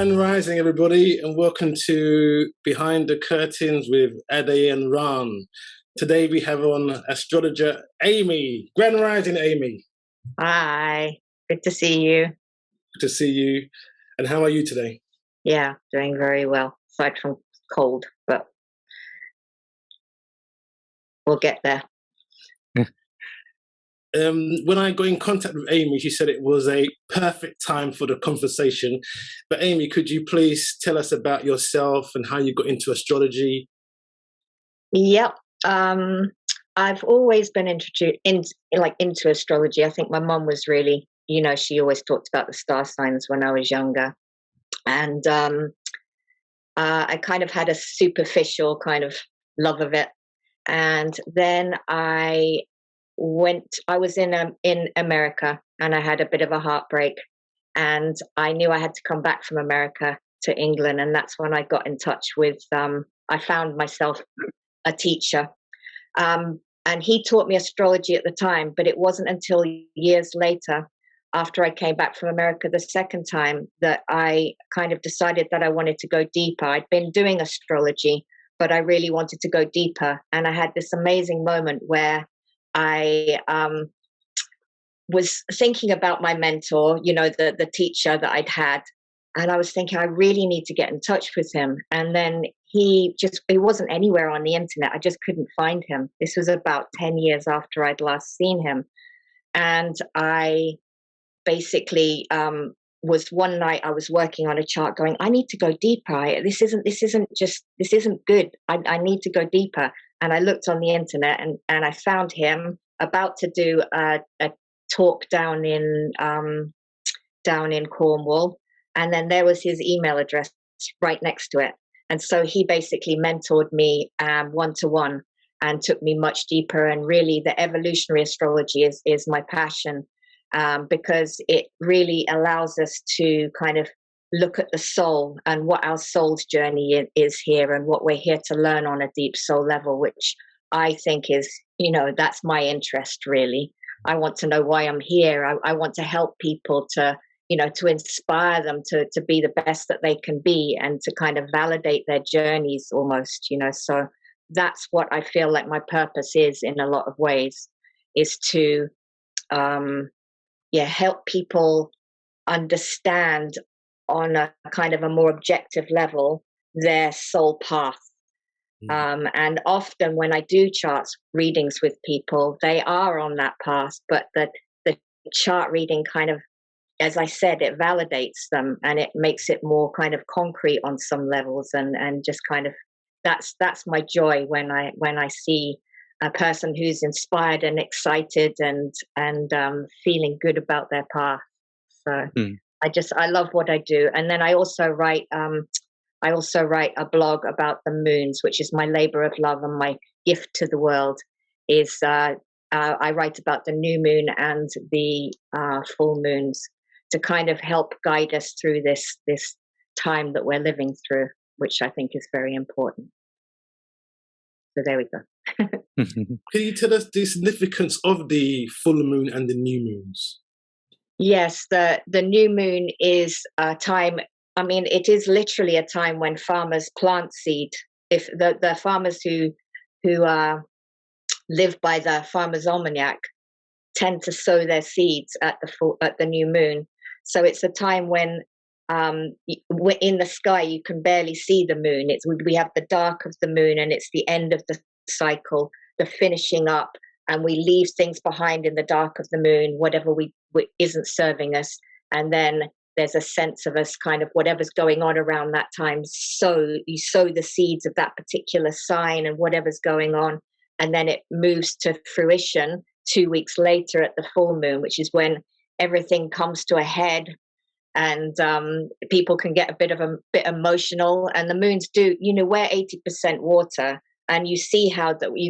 Grand Rising, everybody, and welcome to Behind the Curtains with Ade and Ran. Today we have on astrologer Amy. Grand Rising, Amy. Hi, good to see you. Good to see you. And how are you today? Yeah, doing very well, aside from cold, but we'll get there. When I got in contact with Amy, she said it was a perfect time for the conversation. But Amy, could you please tell us about yourself and how you got into astrology? Yep. I've always been into astrology. I think my mum was really, she always talked about the star signs when I was younger. And I kind of had a superficial kind of love of it. And then I was in America, and I had a bit of a heartbreak, and I knew I had to come back from America to England. And that's when I got in touch with, I found myself a teacher. And he taught me astrology at the time, but it wasn't until years later, after I came back from America the second time, that I kind of decided that I wanted to go deeper. I'd been doing astrology, but I really wanted to go deeper. And I had this amazing moment where I was thinking about my mentor, the teacher that I'd had. And I was thinking, I really need to get in touch with him. And then he wasn't anywhere on the internet. I just couldn't find him. This was about 10 years after I'd last seen him. And I basically was one night I was working on a chart going, I need to go deeper. This isn't good. I need to go deeper. And I looked on the internet and I found him about to do a talk down in Cornwall. And then there was his email address right next to it. And so he basically mentored me one-to-one and took me much deeper. And really the evolutionary astrology is my passion, because it really allows us to kind of look at the soul and what our soul's journey is here, and what we're here to learn on a deep soul level, which I think is, that's my interest, really. I want to know why I'm here. I want to help people to inspire them to be the best that they can be, and to kind of validate their journeys almost, So that's what I feel like my purpose is in a lot of ways, is to, help people understand on a kind of a more objective level their soul path. And often when I do charts readings with people, they are on that path, but the chart reading kind of, as I said, it validates them and it makes it more kind of concrete on some levels, and just kind of that's my joy when I see a person who's inspired and excited and feeling good about their path. So I love what I do. And then I also write a blog about the moons, which is my labor of love and my gift to the world. Is I write about the new moon and the full moons to kind of help guide us through this time that we're living through, which I think is very important. So there we go. Can you tell us the significance of the full moon and the new moons? Yes, the new moon is a time. I mean, it is literally a time when farmers plant seed. If the farmers who live by the Farmer's Almanac tend to sow their seeds at the new moon. So it's a time when in the sky you can barely see the moon. We have the dark of the moon, and it's the end of the cycle, the finishing up, and we leave things behind in the dark of the moon, whatever we isn't serving us, and then there's a sense of us kind of whatever's going on around that time. So you sow the seeds of that particular sign and whatever's going on, and then it moves to fruition 2 weeks later at the full moon, which is when everything comes to a head, and people can get a bit emotional. And the moons do, we're 80% water, and you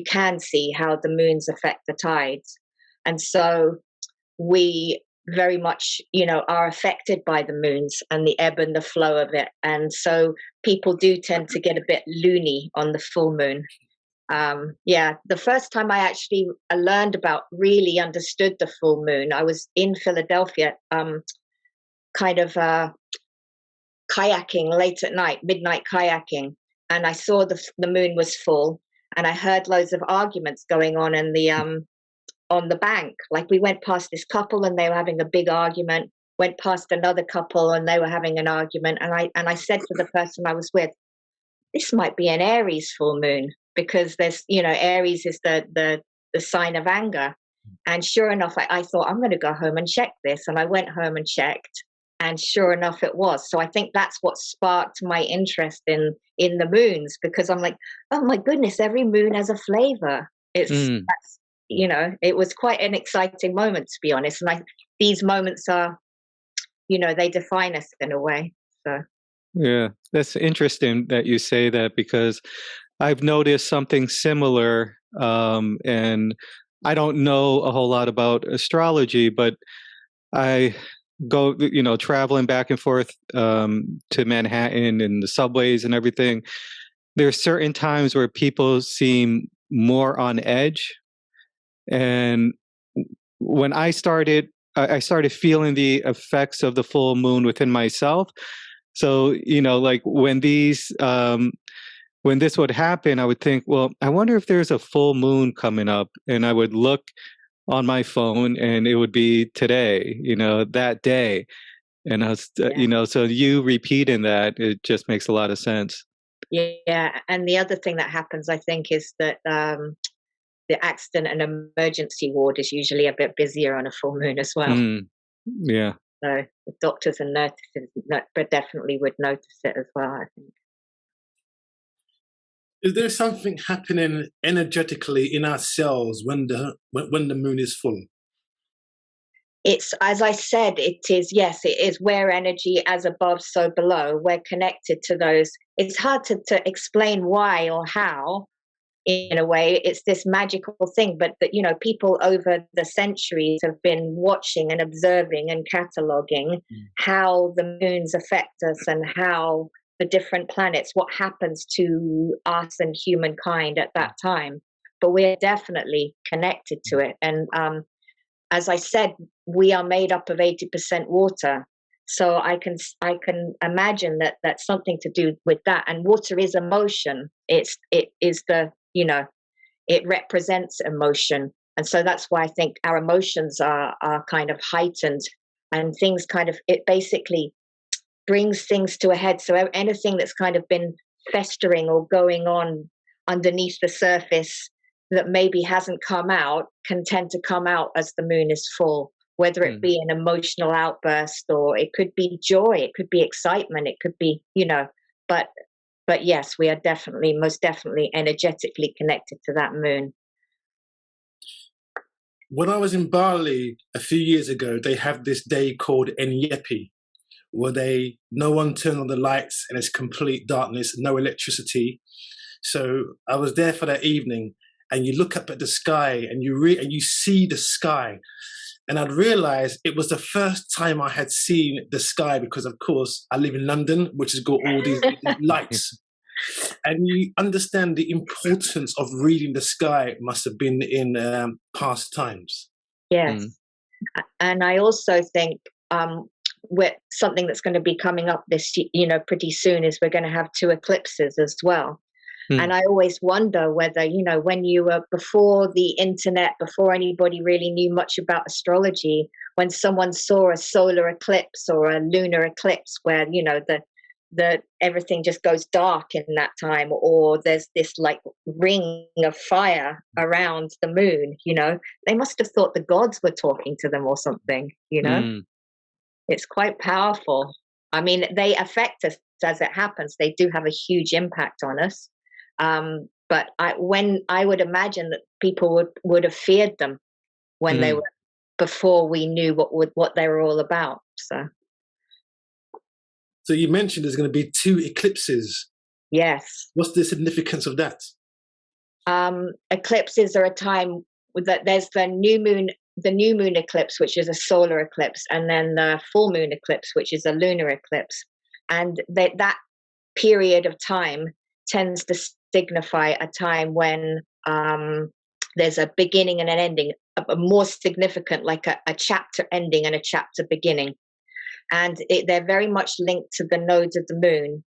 can see how the moons affect the tides, and so we very much, are affected by the moons and the ebb and the flow of it. And so people do tend to get a bit loony on the full moon. The first time I actually really understood the full moon, I was in Philadelphia, kayaking late at night, midnight kayaking, and I saw the moon was full, and I heard loads of arguments going on the bank. Like we went past this couple and they were having a big argument. Went past another couple and they were having an argument, and I said to the person I was with, "This might be an Aries full moon because there's Aries is the sign of anger." And sure enough, I thought I'm going to go home and check this, and I went home and checked, and sure enough, it was. So I think that's what sparked my interest in the moons, because I'm like, oh my goodness, every moon has a flavor. That's, it was quite an exciting moment, to be honest. And these moments are, they define us in a way. So yeah, that's interesting that you say that, because I've noticed something similar, and I don't know a whole lot about astrology, but I go, traveling back and forth to Manhattan and the subways and everything. There's certain times where people seem more on edge, and when I started feeling the effects of the full moon within myself. So, like when when this would happen, I would think, well, I wonder if there's a full moon coming up, and I would look on my phone and it would be today, that day. And I was, so you repeating that, it just makes a lot of sense. Yeah. And the other thing that happens, I think, is that the accident and emergency ward is usually a bit busier on a full moon as well. Yeah. So the doctors and nurses but definitely would notice it as well, I think. Is there something happening energetically in our cells when the moon is full? It's, as I said, it is where energy as above, so below. We're connected to those. It's hard to explain why or how, in a way. It's this magical thing, but that, people over the centuries have been watching and observing and cataloging how the moons affect us and how the different planets, what happens to us and humankind at that time. But we're definitely connected to it. And as I said, we are made up of 80% water. So I can imagine that that's something to do with that. And water is emotion. It represents emotion. And so that's why I think our emotions are kind of heightened, and things it basically brings things to a head. So anything that's kind of been festering or going on underneath the surface that maybe hasn't come out can tend to come out as the moon is full, whether it be an emotional outburst, or it could be joy, it could be excitement, it could be, but yes, we are most definitely energetically connected to that moon. When I was in Bali a few years ago, they have this day called Enyepi, where no one turned on the lights and it's complete darkness, no electricity. So I was there for that evening, and you look up at the sky and you see the sky. And I'd realized it was the first time I had seen the sky, because of course I live in London, which has got all these lights. And you understand the importance of reading the sky must have been in past times. Yes. And I also think something that's going to be coming up pretty soon is we're going to have 2 eclipses as well. And I always wonder whether, when you were before the internet, before anybody really knew much about astrology, when someone saw a solar eclipse or a lunar eclipse where, the everything just goes dark in that time, or there's this like ring of fire around the moon, they must have thought the gods were talking to them or something, It's quite powerful. I mean, they affect us as it happens. They do have a huge impact on us. But I would imagine that people would have feared them when they were, before we knew what they were all about. So you mentioned there's going to be 2 eclipses. Yes. What's the significance of that? Eclipses are a time that there's the new moon eclipse, which is a solar eclipse, and then the full moon eclipse, which is a lunar eclipse. And that period of time tends to signify a time when there's a beginning and an ending, a more significant, like a chapter ending and a chapter beginning. and they're very much linked to the nodes of the moon.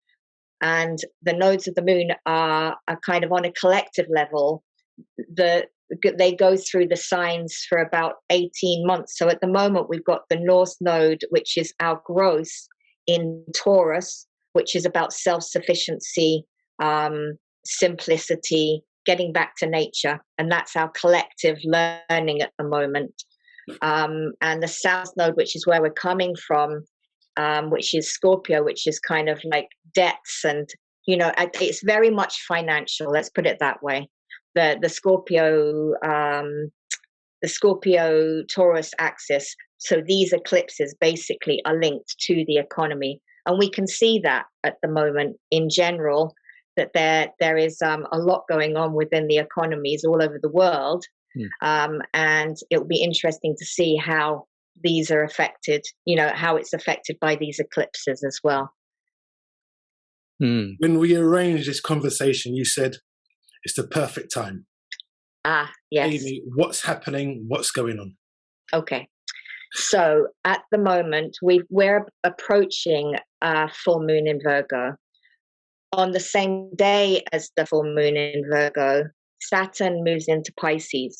And the nodes of the moon are kind of on a collective level. They go through the signs for about 18 months. So at the moment, we've got the North Node, which is our growth in Taurus, which is about self-sufficiency, simplicity, getting back to nature. And that's our collective learning at the moment. And the South Node, which is where we're coming from, which is Scorpio, which is kind of like debts, and it's very much financial. Let's put it that way. The Scorpio Taurus axis. So these eclipses basically are linked to the economy, and we can see that at the moment in general, that there is a lot going on within the economies all over the world, and it'll be interesting to see how these are affected, how it's affected by these eclipses as well. When we arranged this conversation, you said it's the perfect time. Yes. Amy, what's happening? What's going on? Okay. So at the moment, we're approaching full moon in Virgo. On the same day as the full moon in Virgo, Saturn moves into Pisces.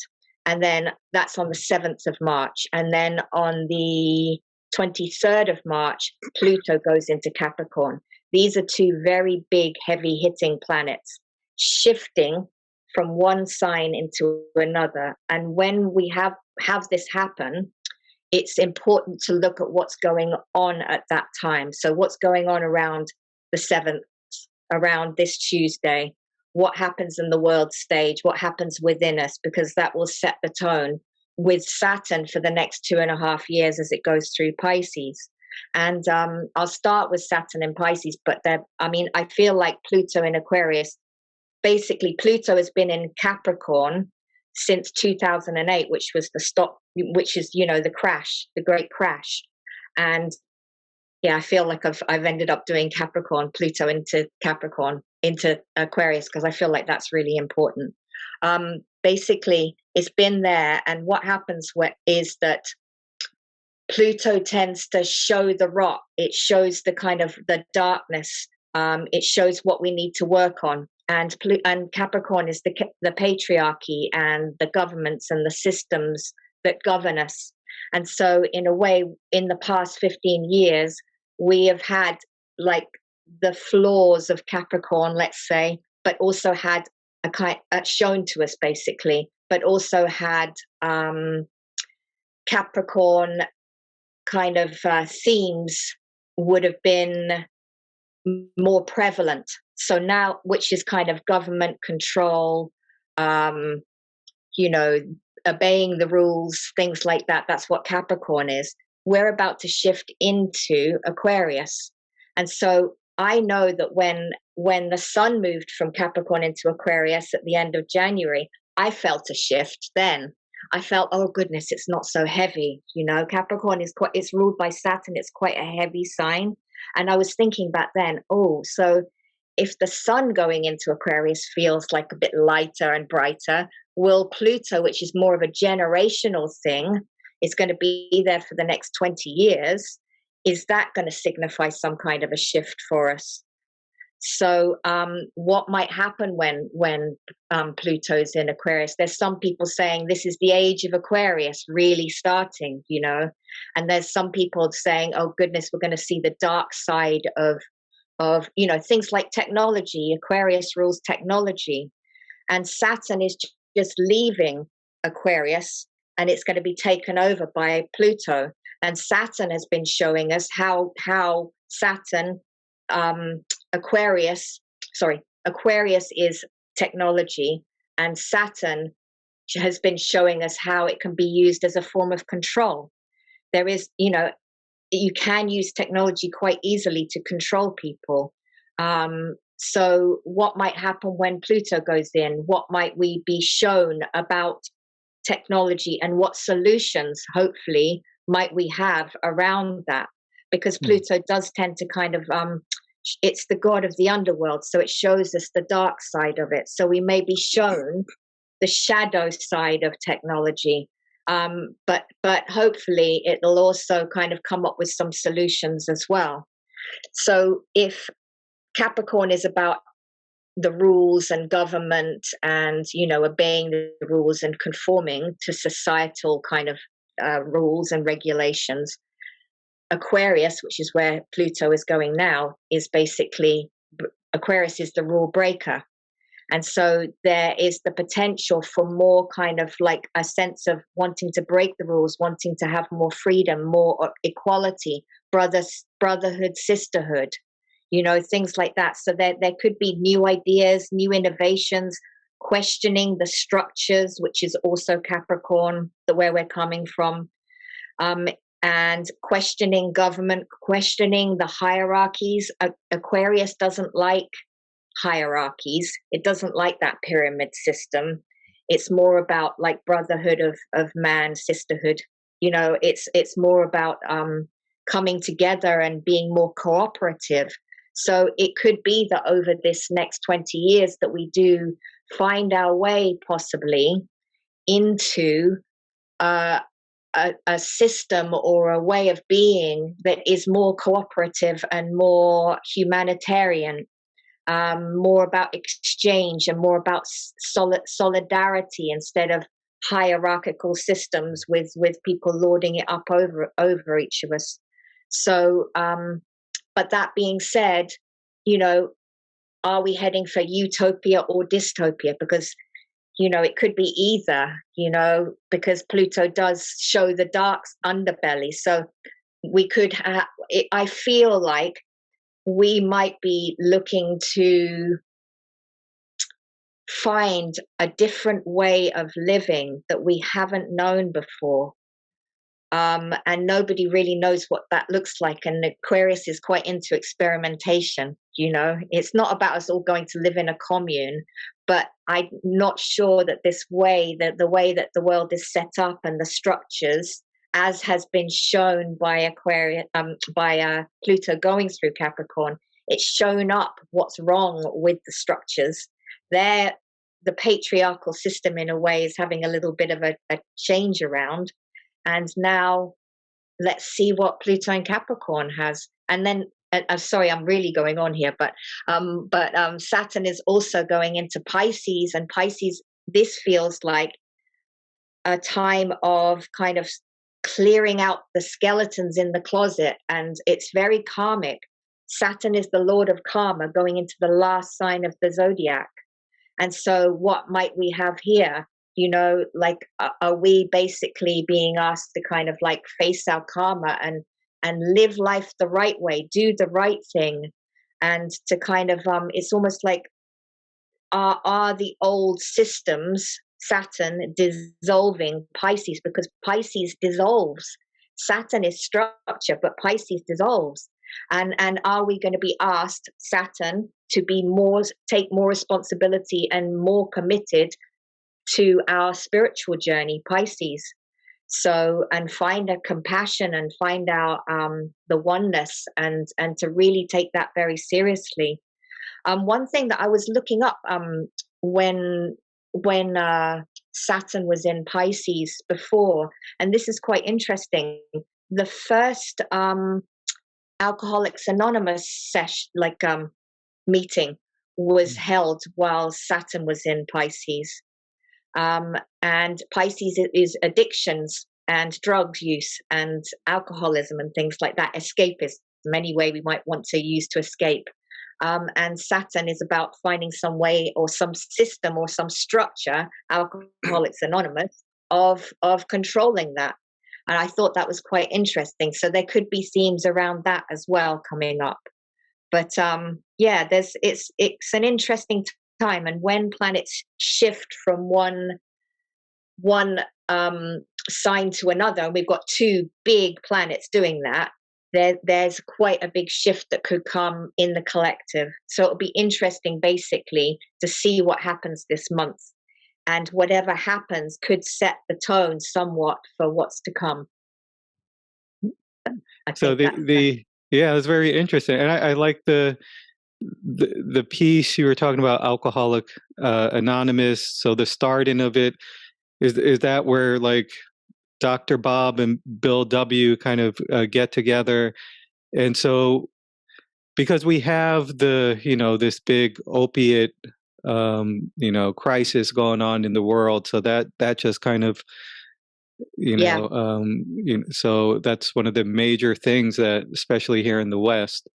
And then that's on the 7th of March. And then on the 23rd of March, Pluto goes into Capricorn. These are two very big, heavy-hitting planets shifting from one sign into another. And when we have this happen, it's important to look at what's going on at that time. So what's going on around the 7th, around this Tuesday? What happens in the world stage, what happens within us, because that will set the tone with Saturn for the next 2.5 years as it goes through Pisces. And I'll start with Saturn in Pisces, but I feel like Pluto in Aquarius, basically Pluto has been in Capricorn since 2008, which was the stop, which is, the crash, the great crash. And yeah, I feel like I've ended up doing Pluto into Capricorn, into Aquarius, because I feel like that's really important. Basically, it's been there, and what happens is that Pluto tends to show the rot. It shows the kind of the darkness. It shows what we need to work on. And Capricorn is the patriarchy and the governments and the systems that govern us. And so, in a way, in the past 15 years, we have had like the flaws of Capricorn, let's say, but also had a kind shown to us basically, but also had Capricorn kind of themes would have been more prevalent. So now, which is kind of government control, obeying the rules, things like that. That's what Capricorn is. We're about to shift into Aquarius. And so I know that when the sun moved from Capricorn into Aquarius at the end of January, I felt a shift then. I felt, oh goodness, it's not so heavy. Capricorn it's ruled by Saturn. It's quite a heavy sign. And I was thinking back then, so if the sun going into Aquarius feels like a bit lighter and brighter, will Pluto, which is more of a generational thing, is going to be there for the next 20 years, is that going to signify some kind of a shift for us? So what might happen when Pluto's in Aquarius? There's some people saying this is the age of Aquarius really starting, and there's some people saying, oh goodness, we're going to see the dark side of things like technology. Aquarius rules technology, and Saturn is just leaving Aquarius, and it's going to be taken over by Pluto. And Saturn has been showing us how Saturn, Aquarius is technology, and Saturn has been showing us how it can be used as a form of control. There is, you can use technology quite easily to control people. So what might happen when Pluto goes in? What might we be shown about technology, and what solutions, hopefully, might we have around that? Because Pluto does tend to kind of, it's the god of the underworld, so it shows us the dark side of it. So we may be shown the shadow side of technology. But hopefully it'll also kind of come up with some solutions as well. So if Capricorn is about the rules and government and, you know, obeying the rules and conforming to societal kind of rules and regulations, Aquarius, which is where Pluto is going now, is basically, Aquarius is the rule breaker. And so there is the potential for more kind of like a sense of wanting to break the rules, wanting to have more freedom, more equality, brotherhood, sisterhood, you know, things like that. So there could be new ideas, new innovations, questioning the structures, which is also Capricorn, where we're coming from, and questioning government, questioning the hierarchies. Aquarius doesn't like hierarchies. It doesn't like that pyramid system. It's more about like brotherhood of man, sisterhood. You know, it's more about coming together and being more cooperative. So it could be that over this next 20 years that we do find our way possibly into a system or a way of being that is more cooperative and more humanitarian, more about exchange and more about solidarity instead of hierarchical systems with people lording it up over each of us. So, but that being said, you know, are we heading for utopia or dystopia? Because, you know, it could be either, you know, because Pluto does show the dark underbelly. So we could have, I feel like we might be looking to find a different way of living that we haven't known before. And nobody really knows what that looks like. And Aquarius is quite into experimentation, you know. It's not about us all going to live in a commune, but I'm not sure that this way, that the way that the world is set up and the structures, as has been shown by Aquarius, Pluto going through Capricorn, it's shown up what's wrong with the structures. The patriarchal system, in a way, is having a little bit of a change around. And now let's see what Pluto in Capricorn has. And then, sorry, I'm really going on here, but Saturn is also going into Pisces, and Pisces, this feels like a time of kind of clearing out the skeletons in the closet, and it's very karmic. Saturn is the lord of karma, going into the last sign of the zodiac. And so what might we have here? You know, like, are we basically being asked to kind of like face our karma and live life the right way, do the right thing, and to kind of, it's almost like, are the old systems, Saturn dissolving Pisces, because Pisces dissolves. Saturn is structure, but Pisces dissolves. And are we going to be asked, Saturn, to be take more responsibility and more committed to our spiritual journey, Pisces? So, and find a compassion and find our the oneness, and to really take that very seriously. One thing that I was looking up when Saturn was in Pisces before, and this is quite interesting. The first Alcoholics Anonymous meeting was held while Saturn was in Pisces. And Pisces is addictions and drug use and alcoholism and things like that, escapism, any way we might want to use to escape. And Saturn is about finding some way or some system or some structure, Alcoholics Anonymous, of controlling that. And I thought that was quite interesting. So there could be themes around that as well coming up. But yeah, it's an interesting time. And when planets shift from one sign to another, and we've got two big planets doing that, there's quite a big shift that could come in the collective. So it'll be interesting basically to see what happens this month, and whatever happens could set the tone somewhat for what's to come. So yeah, it's very interesting, and I like the piece you were talking about, Alcoholic Anonymous. So the starting of it is that where, like, Dr. Bob and Bill W. kind of get together. And so, because we have this big opiate, crisis going on in the world, so that just kind of, Yeah. so that's one of the major things that, especially here in the West.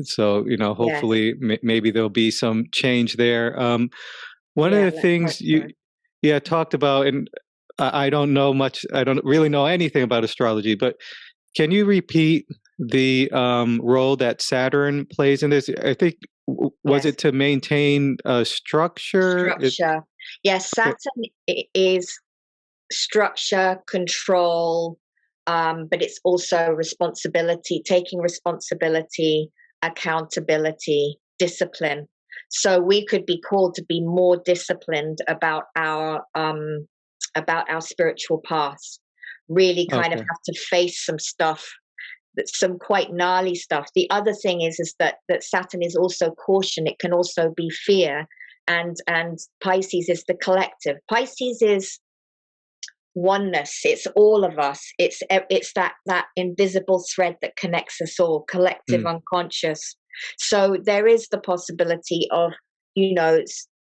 So, hopefully maybe there'll be some change there. One of the things you talked about, and I don't know much, I don't really know anything about astrology, but can you repeat the role that Saturn plays in this? I think, was it to maintain structure? Structure. Yes, Saturn is structure, control, but it's also responsibility, taking responsibility, accountability, discipline. So we could be called to be more disciplined about our spiritual paths. Really kind of have to face some stuff, some quite gnarly stuff. The other thing is that Saturn is also caution. It can also be fear, and Pisces is the collective. Pisces is oneness. It's all of us. It's that invisible thread that connects us all, collective unconscious. So there is the possibility of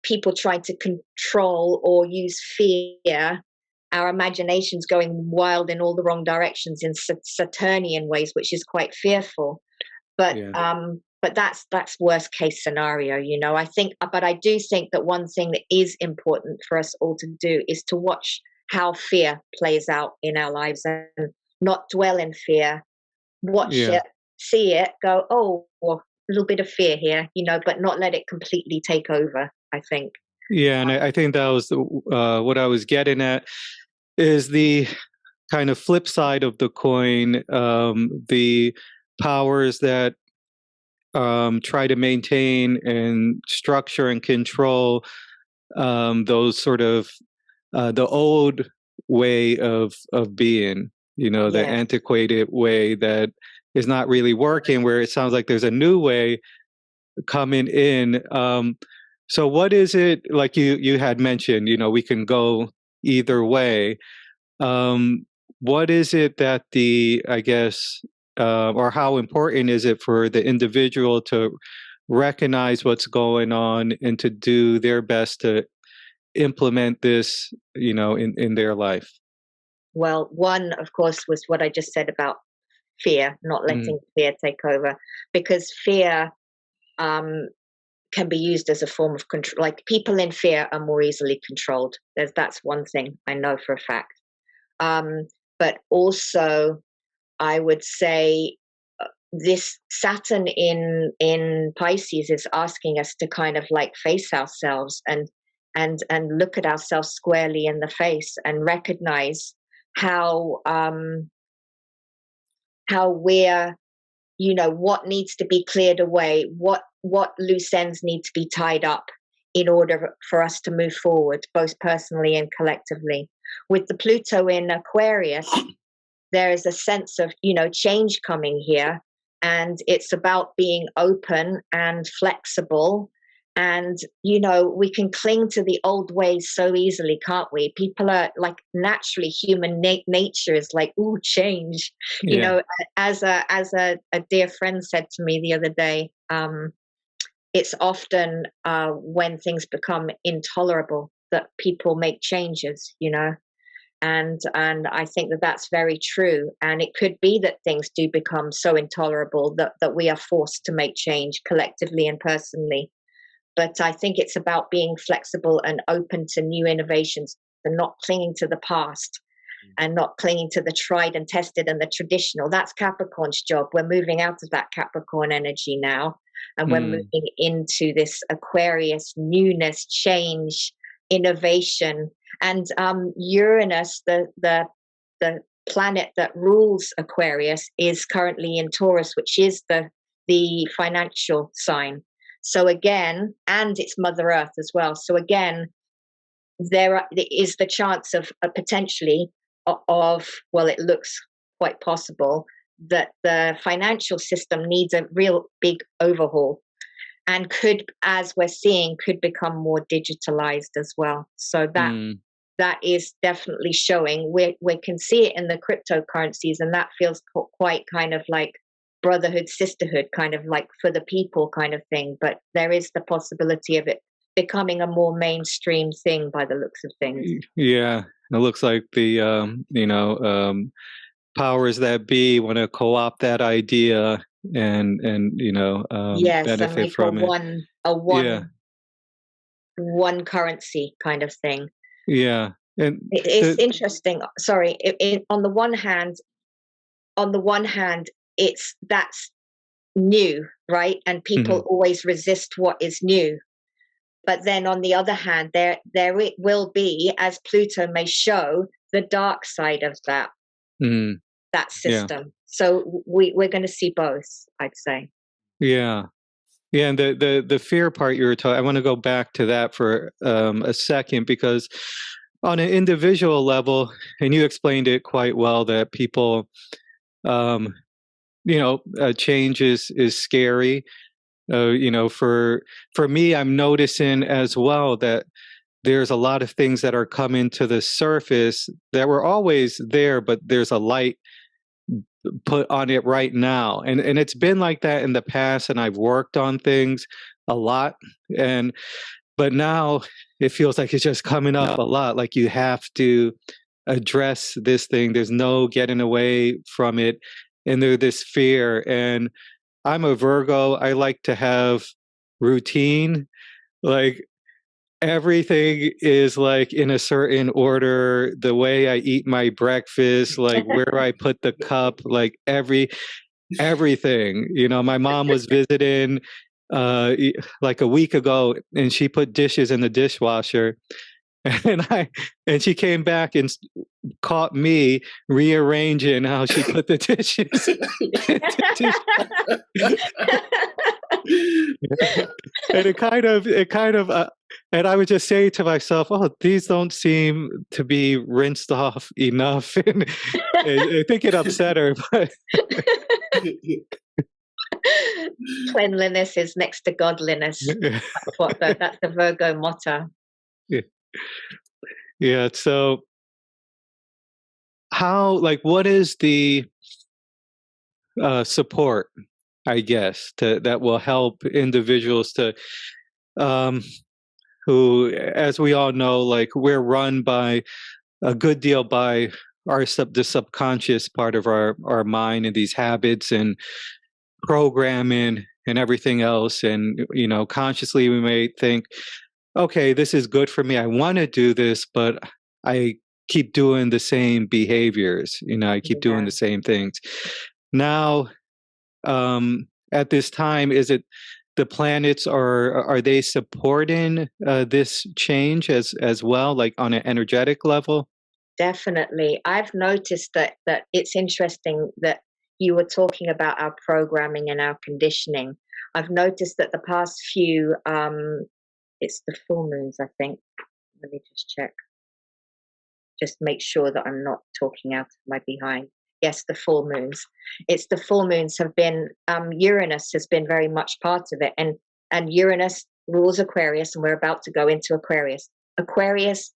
people trying to control or use fear, our imaginations going wild in all the wrong directions in Saturnian ways, which is quite fearful. But that's worst case scenario, I think. But I do think that one thing that is important for us all to do is to watch how fear plays out in our lives and not dwell in fear. Watch it, see it, go, oh, well, a little bit of fear here, but not let it completely take over, I think. Yeah, and I think that was what I was getting at, is the kind of flip side of the coin, the powers that try to maintain and structure and control those sort of the old way of being, the antiquated way that is not really working, where it sounds like there's a new way coming in. So what is it, like you had mentioned, we can go either way. What is it that or how important is it for the individual to recognize what's going on and to do their best to implement this, in their life? Well, one, of course, was what I just said about fear, not letting fear take over, because fear can be used as a form of control. Like, people in fear are more easily controlled. That's one thing I know for a fact. But also, I would say this Saturn in Pisces is asking us to kind of like face ourselves and look at ourselves squarely in the face and recognize how we're, what needs to be cleared away, what loose ends need to be tied up in order for us to move forward, both personally and collectively. With the Pluto in Aquarius, there is a sense of, change coming here, and it's about being open and flexible. And, we can cling to the old ways so easily, can't we? People are like, naturally, human nature is like, ooh, change. As a dear friend said to me the other day, it's often when things become intolerable that people make changes, and I think that that's very true. And it could be that things do become so intolerable that we are forced to make change collectively and personally. But I think it's about being flexible and open to new innovations and not clinging to the past and not clinging to the tried and tested and the traditional. That's Capricorn's job. We're moving out of that Capricorn energy now, and we're moving into this Aquarius newness, change, innovation. And Uranus, the planet that rules Aquarius, is currently in Taurus, which is the financial sign. So again, and it's Mother Earth as well. So again, there is the chance of potentially well, it looks quite possible that the financial system needs a real big overhaul, and could, as we're seeing, could become more digitalized as well. So that is definitely showing. We can see it in the cryptocurrencies, and that feels quite kind of like brotherhood, sisterhood, kind of like for the people kind of thing. But there is the possibility of it becoming a more mainstream thing by the looks of things. Yeah, it looks like the powers that be want to co-opt that idea and Yes, and benefit make a from it. Yeah, one currency kind of thing. yeah, and It's the interesting. Sorry, on the one hand, that's new, right? And people mhm, always resist what is new. But then on the other hand, there it will be, as Pluto may show, the dark side of mhm, that yeah, system. So we're going to see both, I'd say. yeah. Yeah, and the fear part you were talking, I want to go back to that for a second, because on an individual level, and you explained it quite well, that people, um, change is scary. For me, I'm noticing as well that there's a lot of things that are coming to the surface that were always there, but there's a light put on it right now, and it's been like that in the past, and I've worked on things a lot, and but now it feels like it's just coming up a lot, like you have to address this thing. There's no getting away from it, and there's this fear. And I'm a Virgo. I like to have routine. Like everything is like in a certain order, the way I eat my breakfast, like where I put the cup, like everything. My mom was visiting like a week ago, and she put dishes in the dishwasher, and she came back and caught me rearranging how she put the dishes in the and it kind of and I would just say to myself, oh, these don't seem to be rinsed off enough. And I think it upset her, but Cleanliness is next to godliness. That's the Virgo motto. yeah. Yeah, so what is the support, I guess, that will help individuals to um who, as we all know, like we're run by a good deal by the subconscious part of our mind, and these habits and programming and everything else. And consciously we may think, okay, this is good for me, I want to do this, but I keep doing the same behaviors, I keep doing Yeah. the same things. Now, at this time, is it the planets, are they supporting this change as well, like on an energetic level? Definitely. I've noticed that it's interesting that you were talking about our programming and our conditioning. I've noticed that the past few it's the full moons, I think. Let me just check. Just make sure that I'm not talking out of my behind. Yes, the full moons. It's the full moons have been Uranus has been very much part of it, and Uranus rules Aquarius, and we're about to go into Aquarius. Aquarius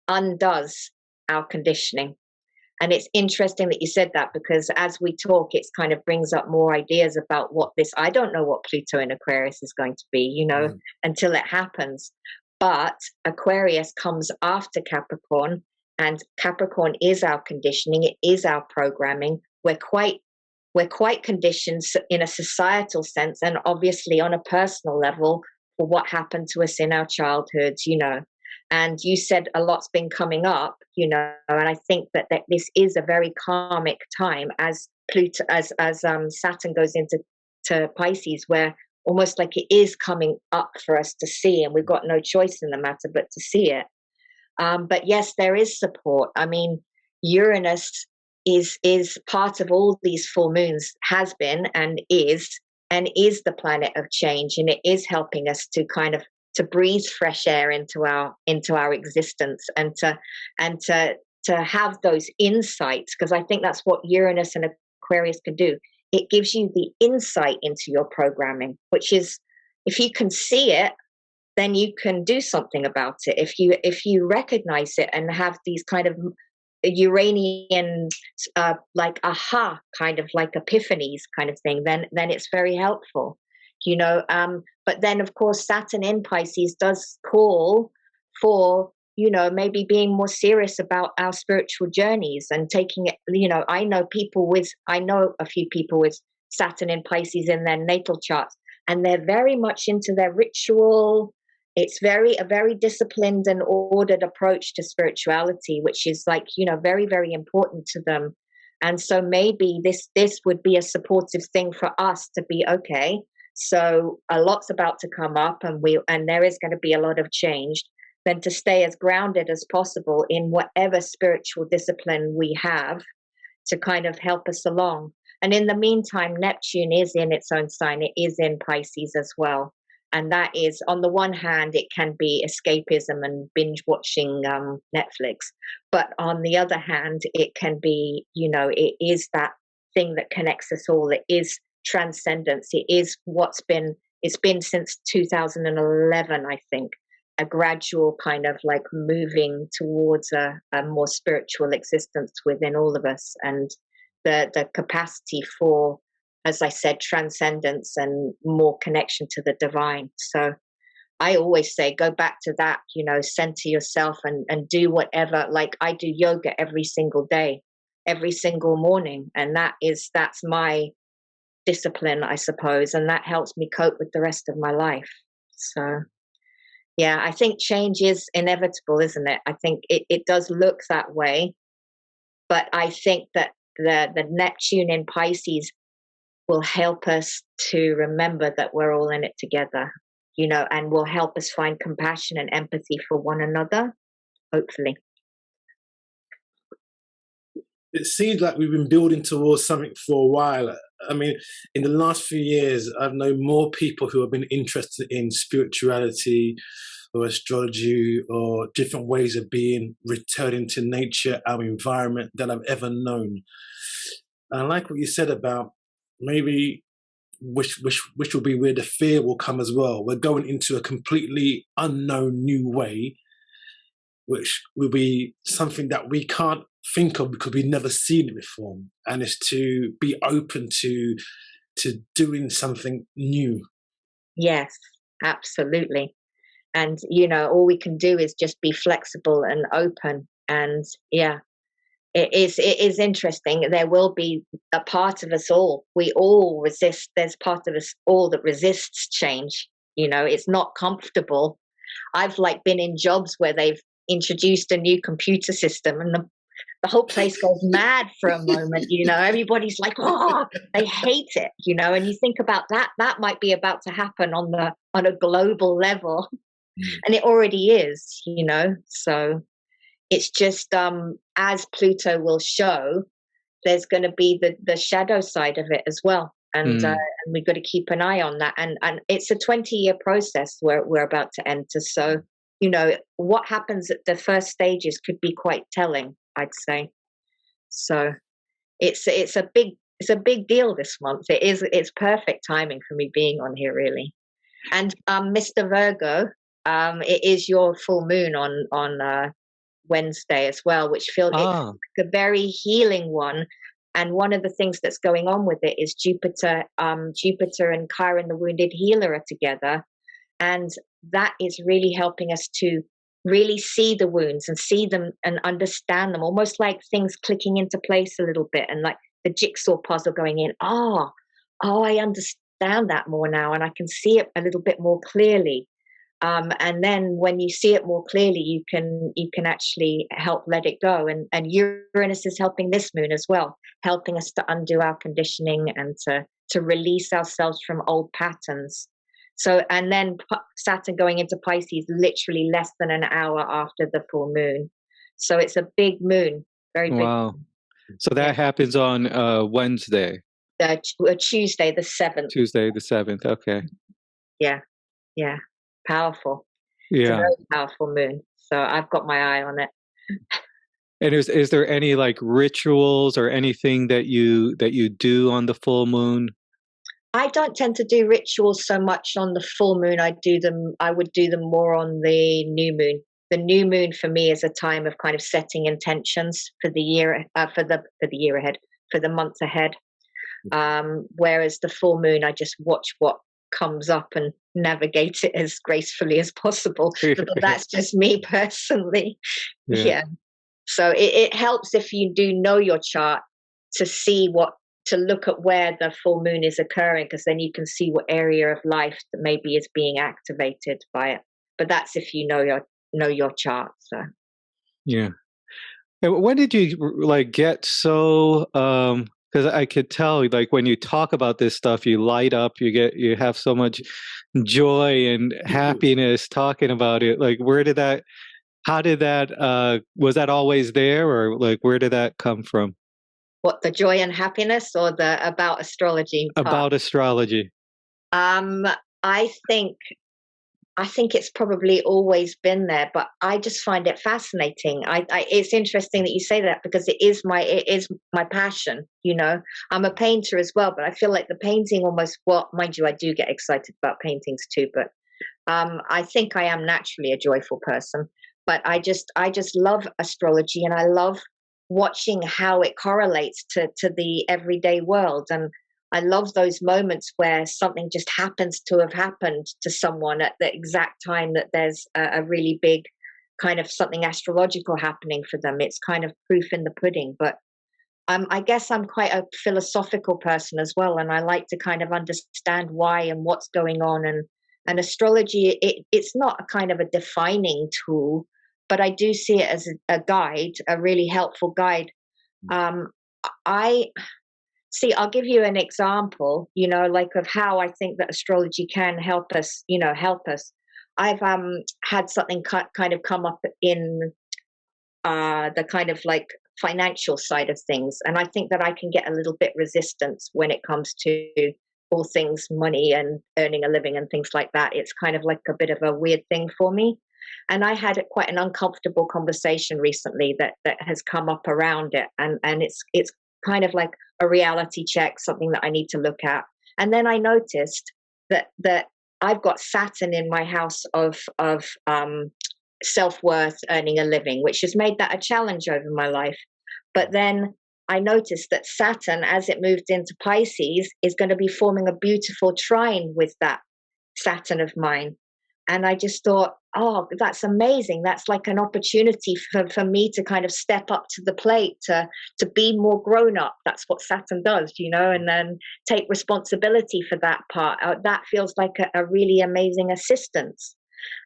undoes our conditioning. And it's interesting that you said that, because as we talk, it kind of brings up more ideas about what this, I don't know what Pluto in Aquarius is going to be, until it happens. But Aquarius comes after Capricorn, and Capricorn is our conditioning. It is our programming. We're quite conditioned in a societal sense, and obviously on a personal level for what happened to us in our childhoods, And you said a lot's been coming up, and I think that this is a very karmic time as Pluto, as Saturn goes into Pisces, where almost like it is coming up for us to see, and we've got no choice in the matter but to see it. But yes, there is support. I mean, Uranus is part of all these full moons, has been and is the planet of change, and it is helping us to kind of to breathe fresh air into our existence, and to have those insights, because I think that's what Uranus and Aquarius can do. It gives you the insight into your programming, which is, if you can see it, then you can do something about it. If you recognize it and have these kind of Uranian like aha kind of like epiphanies kind of thing, then it's very helpful, you know. But then of course Saturn in Pisces does call for, you know, maybe being more serious about our spiritual journeys and taking it, you know. I know a few people with Saturn in Pisces in their natal charts, and they're very much into their ritual. It's a very disciplined and ordered approach to spirituality, which is like, you know, very, very important to them. And so maybe this would be a supportive thing for us to be, okay, so a lot's about to come up, and there is going to be a lot of change, then to stay as grounded as possible in whatever spiritual discipline we have to kind of help us along. And in the meantime, Neptune is in its own sign. It is in Pisces as well. And that is, on the one hand, it can be escapism and binge watching Netflix. But on the other hand, it can be, you know, it is that thing that connects us all. It is transcendence. It is it's been since 2011, I think, a gradual kind of like moving towards a more spiritual existence within all of us, and the capacity for, as I said, transcendence and more connection to the divine. So I always say, go back to that, you know, center yourself and do whatever. Like I do yoga every single day, every single morning. And that's my discipline, I suppose. And that helps me cope with the rest of my life. So yeah, I think change is inevitable, isn't it? I think it does look that way. But I think that the Neptune in Pisces will help us to remember that we're all in it together, you know, and will help us find compassion and empathy for one another, hopefully. It seems like we've been building towards something for a while. I mean, in the last few years, I've known more people who have been interested in spirituality or astrology or different ways of being, returning to nature, our environment, than I've ever known. And I like what you said about maybe which will be where the fear will come as well. We're going into a completely unknown new way, which will be something that we can't think of because we've never seen it before. And it's to be open to doing something new. Yes, absolutely. And, you know, all we can do is just be flexible and open. And yeah, it is interesting. There will be a part of us all. We all resist. There's part of us all that resists change. You know, it's not comfortable. I've like been in jobs where they've introduced a new computer system and the whole place goes mad for a moment. You know, everybody's like, oh, they hate it, you know, and you think about that might be about to happen on a global level. And it already is, you know. So it's just as Pluto will show, there's going to be the shadow side of it as well, and we've got to keep an eye on that. And it's a 20-year process where we're about to enter. So, you know, what happens at the first stages could be quite telling, I'd say. So it's a big deal this month. It's perfect timing for me being on here, really. And Mr. Virgo, it is your full moon on Wednesday as well, which feels it's a very healing one. And one of the things that's going on with it is Jupiter and Chiron, the wounded healer, are together, and that is really helping us to really see the wounds and see them and understand them, almost like things clicking into place a little bit, and like the jigsaw puzzle going in. I understand that more now, and I can see it a little bit more clearly. And then when you see it more clearly, you can actually help let it go. And Uranus is helping this moon as well, helping us to undo our conditioning and to release ourselves from old patterns. So, and then Saturn going into Pisces literally less than an hour after the full moon. So it's a big moon, very big. Wow. So that happens on Wednesday. Tuesday the 7th. Tuesday the 7th. Okay. Yeah. Powerful. Yeah. It's a very powerful moon. So I've got my eye on it. And is there any like rituals or anything that you do on the full moon? I don't tend to do rituals so much on the full moon. I would do them more on the new moon. The new moon for me is a time of kind of setting intentions for the year, for the year ahead, for the month ahead. Whereas the full moon, I just watch what comes up and navigate it as gracefully as possible. But that's just me personally. Yeah. So it helps if you do know your chart to see to look at where the full moon is occurring, because then you can see what area of life that maybe is being activated by it. But that's if you know your chart. So yeah. And when did you like get so because I could tell, like, when you talk about this stuff, you light up, you have so much joy and happiness talking about it. Like, how did that was that always there, or like where did that come from? what, the joy and happiness, or the about astrology part? About astrology. I think it's probably always been there, but I just find it fascinating. It's interesting that you say that, because it is my passion. You know, I'm a painter as well, but I feel like the painting almost, well, mind you, I do get excited about paintings too, but I think I am naturally a joyful person. But I just love astrology, and I love watching how it correlates to the everyday world. And I love those moments where something just happens to have happened to someone at the exact time that there's a really big kind of something astrological happening for them. It's kind of proof in the pudding. But I guess I'm quite a philosophical person as well, and I like to kind of understand why and what's going on. And astrology, it's not a kind of a defining tool, but I do see it as a guide, a really helpful guide. I'll give you an example, like of how I think that astrology can help us, I've had something kind of come up in the kind of like financial side of things. And I think that I can get a little bit resistance when it comes to all things money and earning a living and things like that. It's kind of like a bit of a weird thing for me. And I had quite an uncomfortable conversation recently that has come up around it. And it's kind of like a reality check, something that I need to look at. And then I noticed that I've got Saturn in my house of self-worth, earning a living, which has made that a challenge over my life. But then I noticed that Saturn, as it moved into Pisces, is going to be forming a beautiful trine with that Saturn of mine. And I just thought, oh, that's amazing. That's like an opportunity for me to kind of step up to the plate, to be more grown up. That's what Saturn does, and then take responsibility for that part. That feels like a really amazing assistance.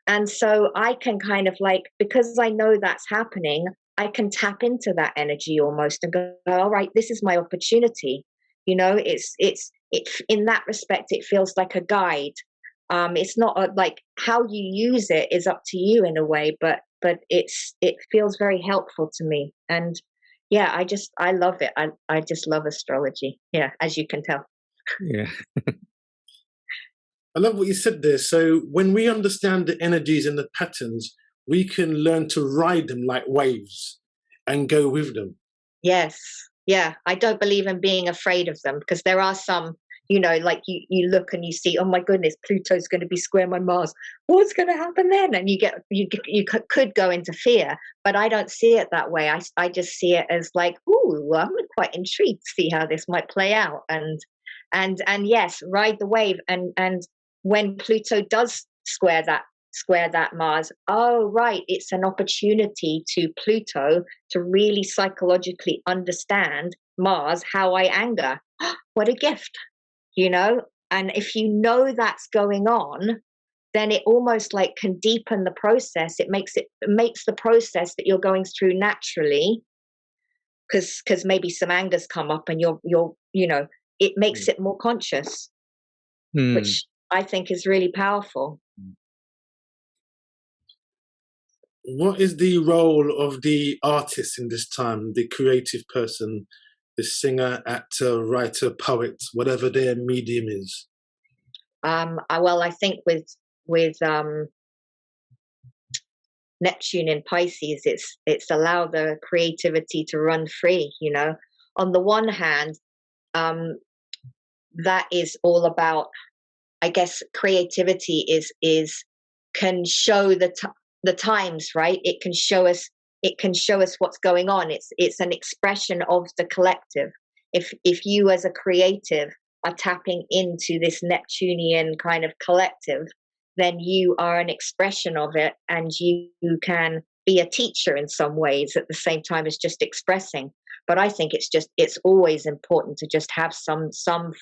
And so I can kind of like, because I know that's happening, I can tap into that energy almost and go, all right, this is my opportunity. It's in that respect, it feels like a guide. It's not like how you use it is up to you in a way, but it feels very helpful to me. And yeah, I love it. I just love astrology. Yeah, as you can tell. Yeah. I love what you said there. So when we understand the energies and the patterns, we can learn to ride them like waves and go with them. Yes. Yeah. I don't believe in being afraid of them, because there are some, like you look and you see, oh my goodness, Pluto's going to be square my Mars. What's going to happen then? And you could go into fear, but I don't see it that way. I just see it as like, ooh, I'm quite intrigued to see how this might play out. And yes, ride the wave. And when Pluto does square that Mars, oh right, it's an opportunity to Pluto to really psychologically understand Mars, how I anger. What a gift. And if you know that's going on, then it almost like can deepen the process. It makes the process that you're going through naturally, because maybe some anger's come up and you're it makes it more conscious, which I think is really powerful. What is the role of the artist in this time, the creative person, the singer, actor, writer, poet, whatever their medium is? I think with Neptune in Pisces, it's allowed the creativity to run free. On the one hand, that is all about, I guess, creativity can show the times, right? It can show us what's going on. It's an expression of the collective. If you as a creative are tapping into this Neptunian kind of collective, then you are an expression of it, and you can be a teacher in some ways at the same time as just expressing. But I think it's always important to just have some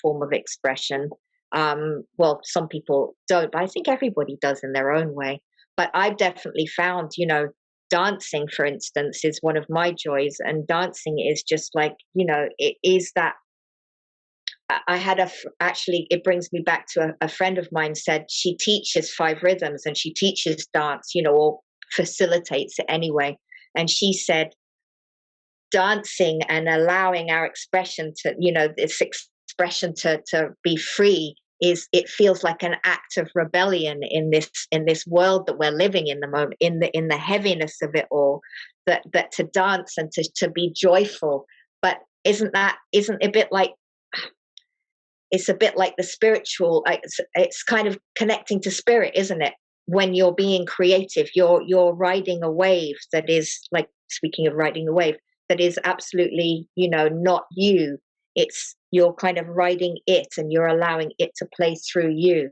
form of expression. Well, some people don't, but I think everybody does in their own way. But I've definitely found, dancing, for instance, is one of my joys, and dancing is just like, it is that. I had actually, it brings me back to a friend of mine said she teaches 5 rhythms, and she teaches dance, or facilitates it anyway. And she said, dancing and allowing our expression to, this expression to be free, it feels like an act of rebellion in this world that we're living in the moment, in the heaviness of it all, that to dance and to be joyful. But isn't a bit like, it's a bit like the spiritual, it's kind of connecting to spirit, isn't it? When you're being creative, you're riding a wave that is, like, speaking of riding a wave, that is absolutely, not you. You're kind of riding it, and you're allowing it to play through you.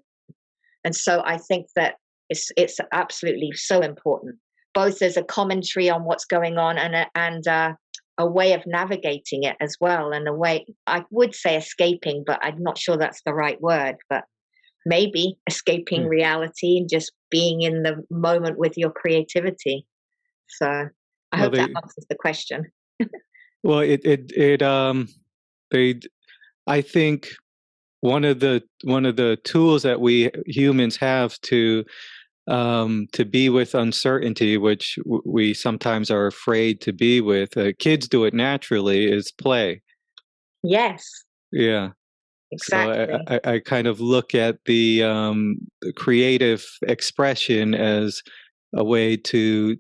And so I think that it's absolutely so important, both as a commentary on what's going on and a way of navigating it as well, and a way, I would say escaping, but I'm not sure that's the right word, but maybe escaping reality and just being in the moment with your creativity. So I hope that answers the question. Well, I think one of the tools that we humans have to be with uncertainty, which we sometimes are afraid to be with, kids do it naturally, is play. Yes. Yeah. Exactly. So I kind of look at the creative expression as a way to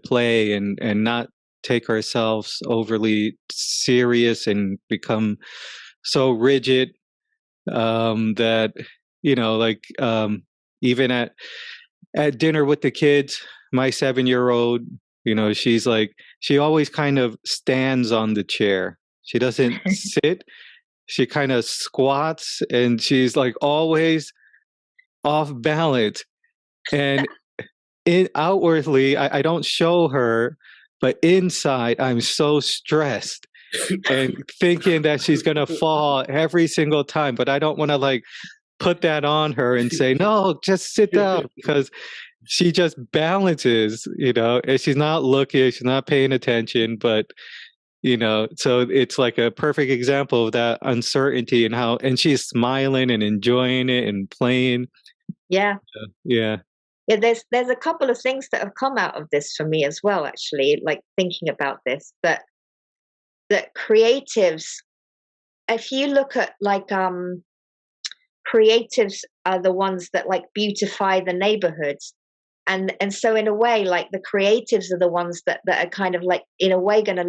play and not take ourselves overly serious and become so rigid that even at dinner with the kids, my 7-year-old, she always kind of stands on the chair. She doesn't sit. She kind of squats, and she's like always off balance. And outwardly, I don't show her, but inside, I'm so stressed and thinking that she's going to fall every single time. But I don't want to put that on her and say, no, just sit down, because she just balances, and she's not looking, she's not paying attention, but so it's like a perfect example of that uncertainty and she's smiling and enjoying it and playing. Yeah. Yeah. Yeah, there's a couple of things that have come out of this for me as well, actually, like thinking about this, that creatives, if you look at creatives are the ones that beautify the neighborhoods. And so in a way, the creatives are the ones that are kind of in a way going to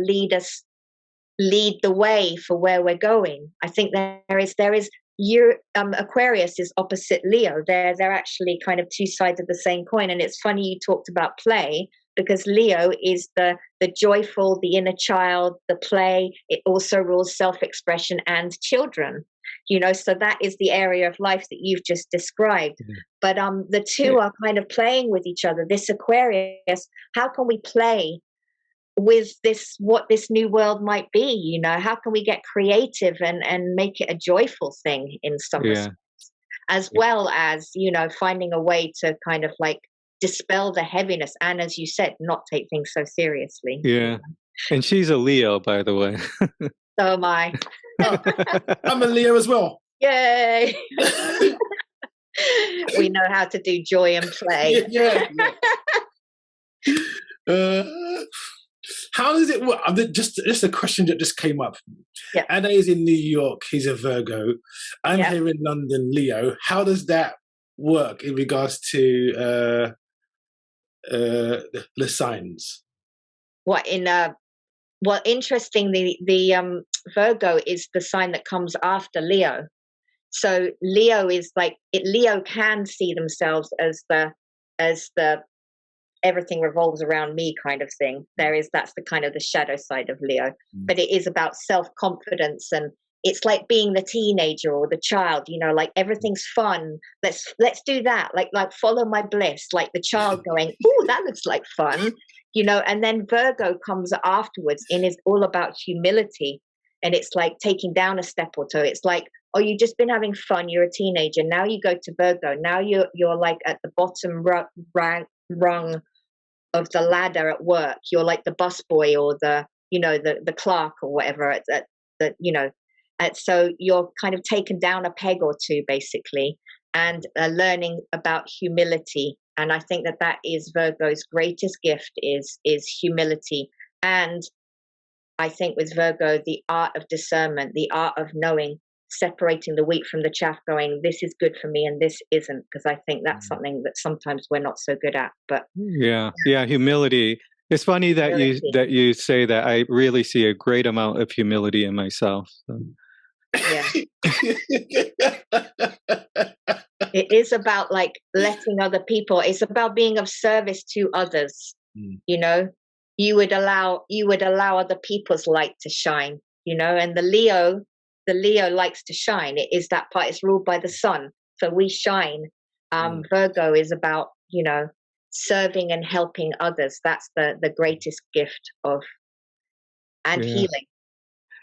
lead the way for where we're going. I think there is Aquarius is opposite Leo. They're actually kind of two sides of the same coin. And it's funny you talked about play, because Leo is the joyful, the inner child, the play. It also rules self-expression and children. So that is the area of life that you've just described. Mm-hmm. But the two are kind of playing with each other. This Aquarius, how can we play with what this new world might be? How can we get creative and make it a joyful thing in some respects, as well as, finding a way to kind of dispel the heaviness and, as you said, not take things so seriously. Yeah. And she's a Leo, by the way. So am I. Oh, I'm a Leo as well. Yay! We know how to do joy and play. Yeah. How does it work? Just a question that just came up. Yeah. Ade is in New York. He's a Virgo. I'm here in London, Leo. How does that work in regards to the signs? Well, interestingly, the Virgo is the sign that comes after Leo. So Leo is like Leo can see themselves as the everything revolves around me kind of thing. That's the kind of the shadow side of Leo, but it is about self-confidence, and it's like being the teenager or the child, you know, like everything's fun. Let's do that. Like follow my bliss, like the child going, oh, that looks like fun, you know. And then Virgo comes afterwards and is all about humility. And it's like taking down a step or two. It's like, oh, you've just been having fun. You're a teenager. Now you go to Virgo. Now you're like at the bottom rung of the ladder at work. You're like the busboy or the clerk or whatever at the, you know. And so you're kind of taken down a peg or two, basically, and learning about humility. And I think that is Virgo's greatest gift is humility. And I think with Virgo, the art of discernment, the art of knowing, separating the wheat from the chaff, going, this is good for me and this isn't, because I think that's something that sometimes we're not so good at. But yeah, humility. It's funny that you say that. I really see a great amount of humility in myself. So. Yeah. It is about like letting other people, it's about being of service to others. You know, you would allow other people's light to shine, you know. And the Leo likes to shine. It is that part, it's ruled by the sun, so we shine. Virgo is about, you know, serving and helping others. That's the greatest gift of healing.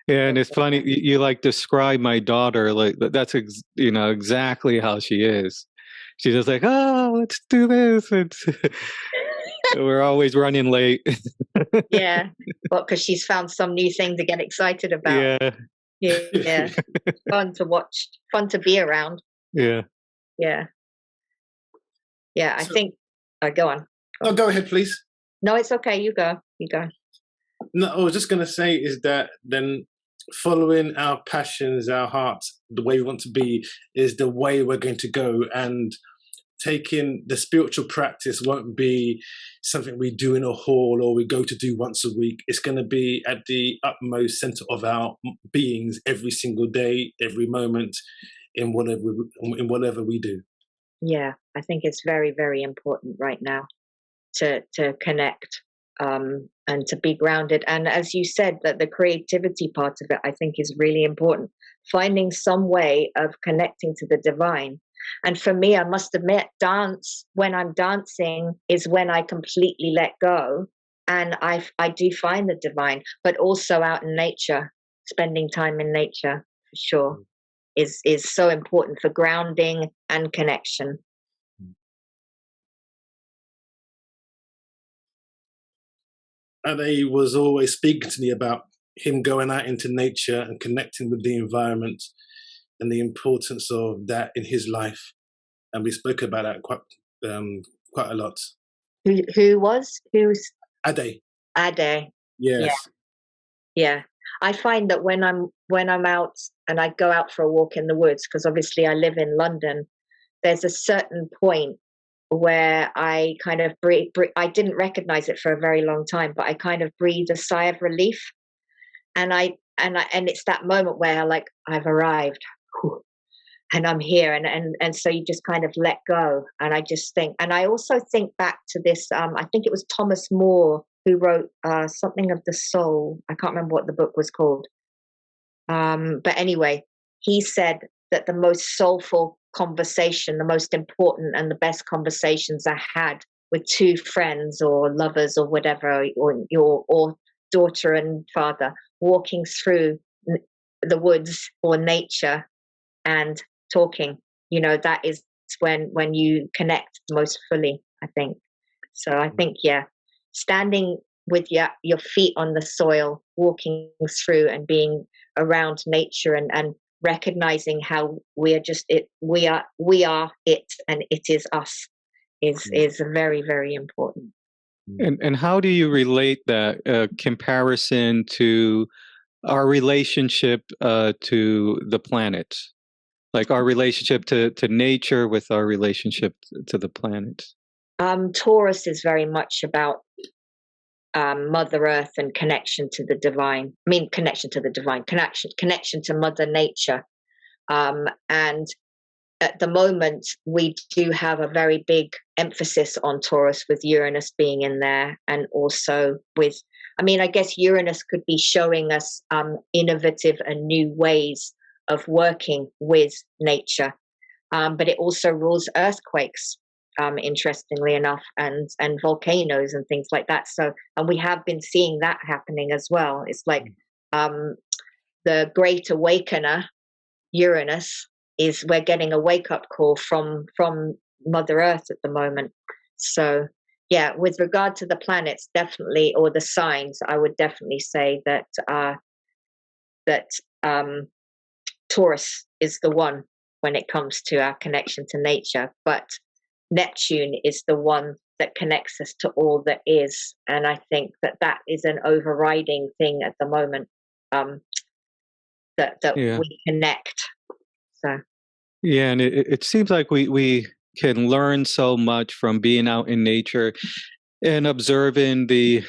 Yeah, and it's funny you like describe my daughter like that's you know exactly how she is. She's just like, oh, let's do this. We're always running late. Yeah, well, because she's found some new thing to get excited about. Yeah. Fun to watch, fun to be around. Yeah. I think. Go on. No, go ahead, please. No, it's okay. You go. No, I was just going to say is that then following our passions, our hearts, the way we want to be is the way we're going to go. And taking the spiritual practice won't be something we do in a hall or we go to do once a week. It's going to be at the utmost center of our beings every single day, every moment, in whatever we do. Yeah, I think it's very, very important right now to connect and to be grounded. And as you said, that the creativity part of it, I think, is really important. Finding some way of connecting to the divine. And for me, I must admit, dance, when I'm dancing, is when I completely let go. And I do find the divine, but also out in nature, spending time in nature, for sure, is so important for grounding and connection. And he was always speaking to me about him going out into nature and connecting with the environment and the importance of that in his life. And we spoke about that quite a lot. Who's Ade? Yes. Yeah. I find that when I'm out and I go out for a walk in the woods, because obviously I live in London, there's a certain point where I kind of breathe. I didn't recognize it for a very long time, but I kind of breathe a sigh of relief, and it's that moment where like I've arrived, and I'm here, and so you just kind of let go. And I just think, and I also think back to this. I think it was Thomas More who wrote something of the soul. I can't remember what the book was called, but anyway, he said that the most soulful conversation, the most important and the best conversations I had with two friends or lovers or whatever, or daughter and father, walking through the woods or nature and talking. You know, that is when you connect most fully, I think. So I think, standing with your feet on the soil, walking through and being around nature and recognizing how we are just it, we are it, and it is us, is very, very important. And how do you relate that comparison to our relationship to the planet, like our relationship to nature with our relationship to the planet? Taurus is very much about Mother Earth and connection to the divine. I mean, connection to the divine, connection to Mother Nature. And at the moment, we do have a very big emphasis on Taurus with Uranus being in there, and also with, I mean, I guess Uranus could be showing us innovative and new ways of working with nature, but it also rules earthquakes, interestingly enough, and volcanoes and things like that. So, and we have been seeing that happening as well. It's like the Great Awakener, Uranus, is we're getting a wake-up call from Mother Earth at the moment. So yeah, with regard to the planets, definitely, or the signs, I would definitely say that Taurus is the one when it comes to our connection to nature, but Neptune is the one that connects us to all that is, and I think that is an overriding thing at the moment, that we connect. So yeah, and it seems like we can learn so much from being out in nature and observing the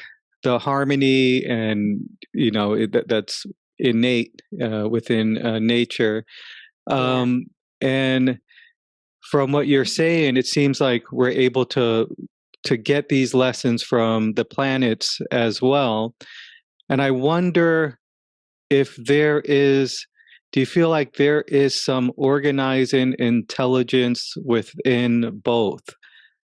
harmony, and that's innate within nature. And from what you're saying, it seems like we're able to get these lessons from the planets as well. And I wonder if do you feel like there is some organizing intelligence within both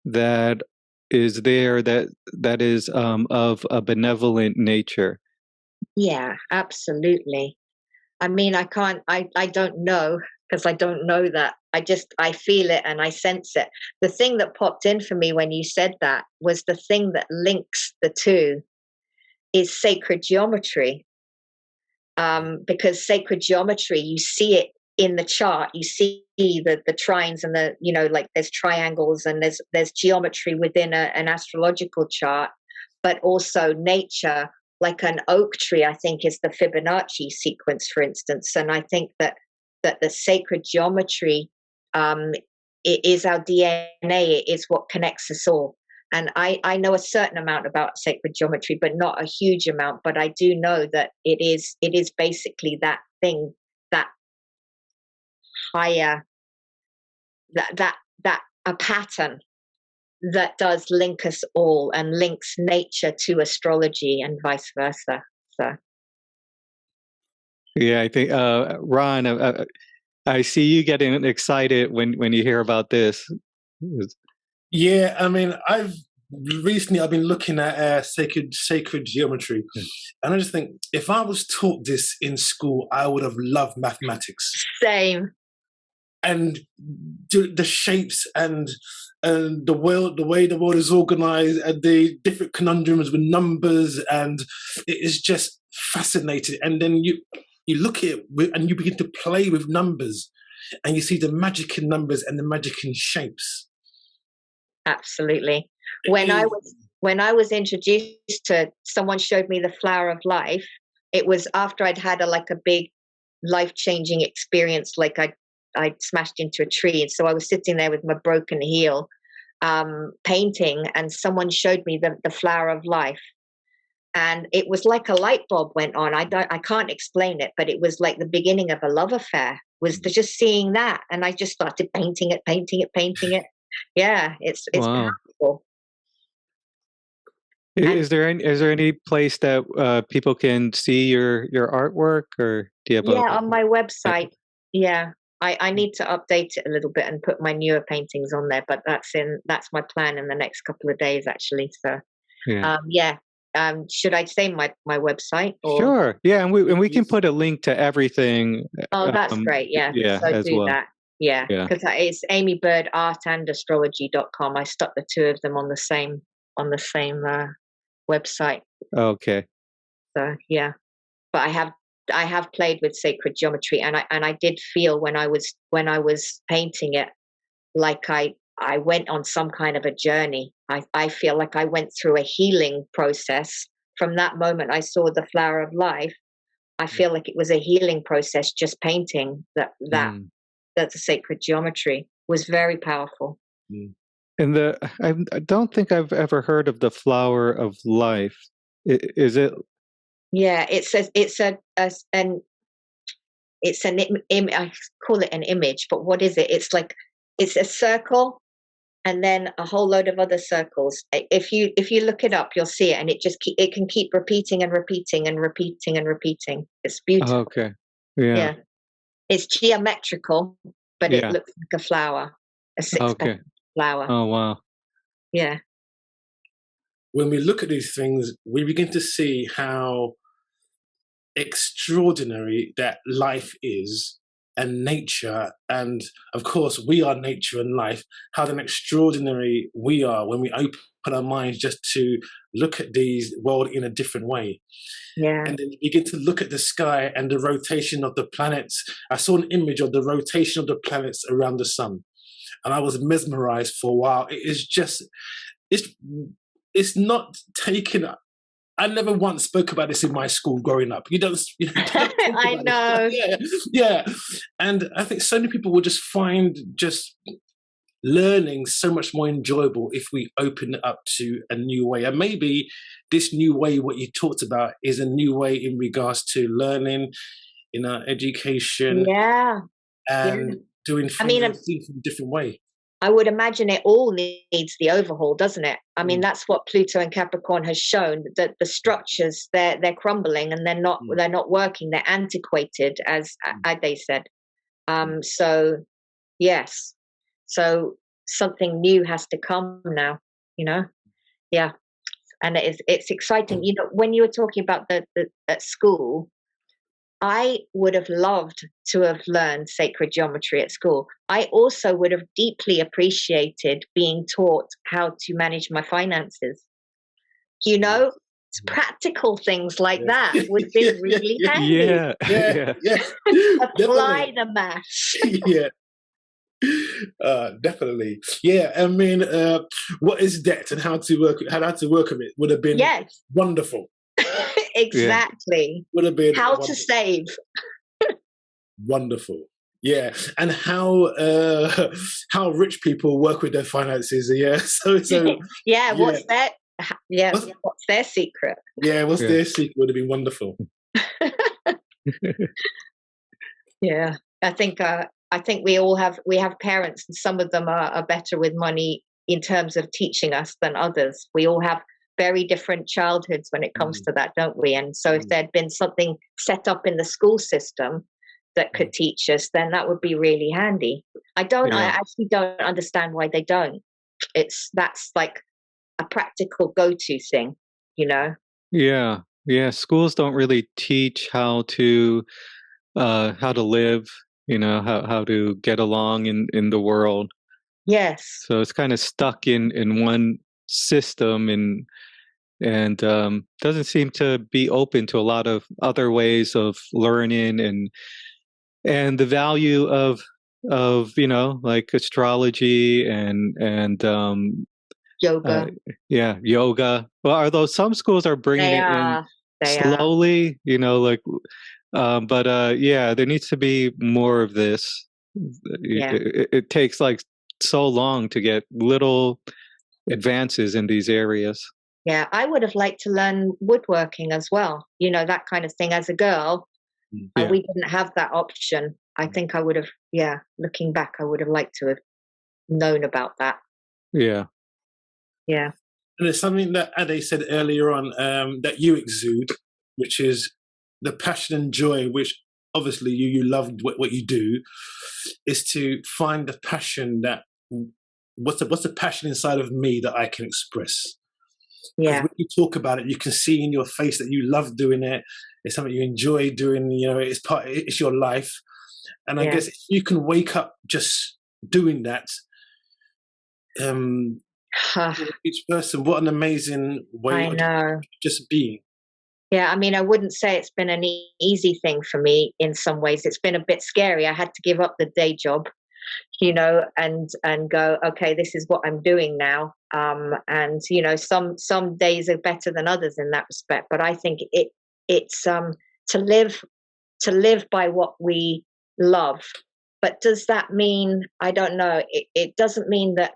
that is there, that is of a benevolent nature? Yeah, absolutely. I mean, I don't know, because I don't know that. I feel it and I sense it. The thing that popped in for me when you said that was the thing that links the two is sacred geometry. Because sacred geometry, you see it in the chart, you see the trines and the, like there's triangles and there's geometry within an astrological chart, but also nature, like an oak tree, I think is the Fibonacci sequence, for instance. And I think that the sacred geometry, it is our DNA, it is what connects us all. And I know a certain amount about sacred geometry, but not a huge amount. But I do know that it is basically that thing, that higher, that a pattern that does link us all and links nature to astrology and vice versa. So yeah, I think Ron, I see you getting excited when you hear about this. Yeah, I mean, I've been looking at sacred geometry, and I just think if I was taught this in school, I would have loved mathematics. Same. And the shapes and the way the world is organized, and the different conundrums with numbers, and it is just fascinating. And then you look at it and you begin to play with numbers, and you see the magic in numbers and the magic in shapes. Absolutely. When I was introduced to, someone showed me the flower of life. It was after I'd had a big life-changing experience, like I'd smashed into a tree, and so I was sitting there with my broken heel, painting, and someone showed me the flower of life, and it was like a light bulb went on. I can't explain it, but it was like the beginning of a love affair. Was just seeing that, and I just started painting it. Yeah, it's wow. powerful. Is there any place that people can see your artwork, or do you have on my website? Yeah, I need to update it a little bit and put my newer paintings on there, but that's my plan in the next couple of days, actually. So should I say my website? Or? Sure. Yeah, and we can put a link to everything. Oh, that's great. Yeah. Yeah, so as do well. that. Yeah, because it's Amy Bird Astrology.com. I stuck the two of them on the same website. Okay. So yeah, but I have played with sacred geometry, and I did feel when I was painting it, like I went on some kind of a journey. I feel like I went through a healing process from that moment I saw the flower of life. I feel like it was a healing process just painting that the sacred geometry was very powerful. And I don't think I've ever heard of the flower of life. Is it? Yeah, it's it's I call it an image, but what is it? It's like, it's a circle and then a whole load of other circles. If you look it up, you'll see it, and it can keep repeating and repeating and repeating and repeating. It's beautiful. Okay. Yeah. It's geometrical, but it Yeah. looks like a flower, a six-petal flower. Oh, wow. Yeah. When we look at these things, we begin to see how extraordinary that life is, and nature, and of course we are nature and life, how then extraordinary we are when we open our minds just to look at these world in a different way. Yeah. And then you begin to look at the sky and the rotation of the planets. I saw an image of the rotation of the planets around the sun, and I was mesmerized for a while. It is just, it's not taken. I never once spoke about this in my school growing up. You don't I know. Yeah. And I think so many people will just find just learning so much more enjoyable if we open it up to a new way. And maybe this new way, what you talked about, is a new way in regards to learning, in our education, and doing things in a different way. I would imagine it all needs the overhaul, doesn't it? I mean, that's what Pluto and Capricorn has shown, that the structures, they're crumbling and they're not working. They're antiquated, as they said. So yes, so something new has to come now. Yeah, and it's exciting. When you were talking about the at school, I would have loved to have learned sacred geometry at school. I also would have deeply appreciated being taught how to manage my finances. Practical things like that would be really handy. Yeah. Apply the maths. Definitely. Yeah, I mean, what is debt and how to work with it would have been wonderful. Exactly. Would have been how wonderful. To save. Wonderful. Yeah, and how rich people work with their finances. Yeah, so what's their secret? Yeah, what's their secret would have been wonderful. Yeah, I think we have parents, and some of them are better with money in terms of teaching us than others. We all have very different childhoods when it comes to that, don't we? And so if there'd been something set up in the school system that could teach us, then that would be really handy. I actually don't understand why they don't. That's like a practical go-to thing, Yeah. Schools don't really teach how to live, how to get along in the world. Yes. So it's kind of stuck in one system, and doesn't seem to be open to a lot of other ways of learning and the value of like astrology and yoga. Yoga. Well, are those some schools are bringing it in slowly, but there needs to be more of this. It takes like so long to get little advances in these areas. Yeah, I would have liked to learn woodworking as well. That kind of thing as a girl. We didn't have that option. I think I would have, looking back, I would have liked to have known about that. Yeah. Yeah. And there's something that Ade said earlier on that you exude, which is the passion and joy, which obviously you love what you do, is to find the passion that, what's the passion inside of me that I can express. Because when you talk about it, you can see in your face that you love doing it. It's something you enjoy doing. It's your life. And I guess if you can wake up just doing that, each person, what an amazing way of just being. Yeah, I mean, I wouldn't say it's been an easy thing for me in some ways. It's been a bit scary. I had to give up the day job, and go, okay, this is what I'm doing now. And some days are better than others in that respect. But I think it's to live by what we love. But does that mean, I don't know, it doesn't mean that.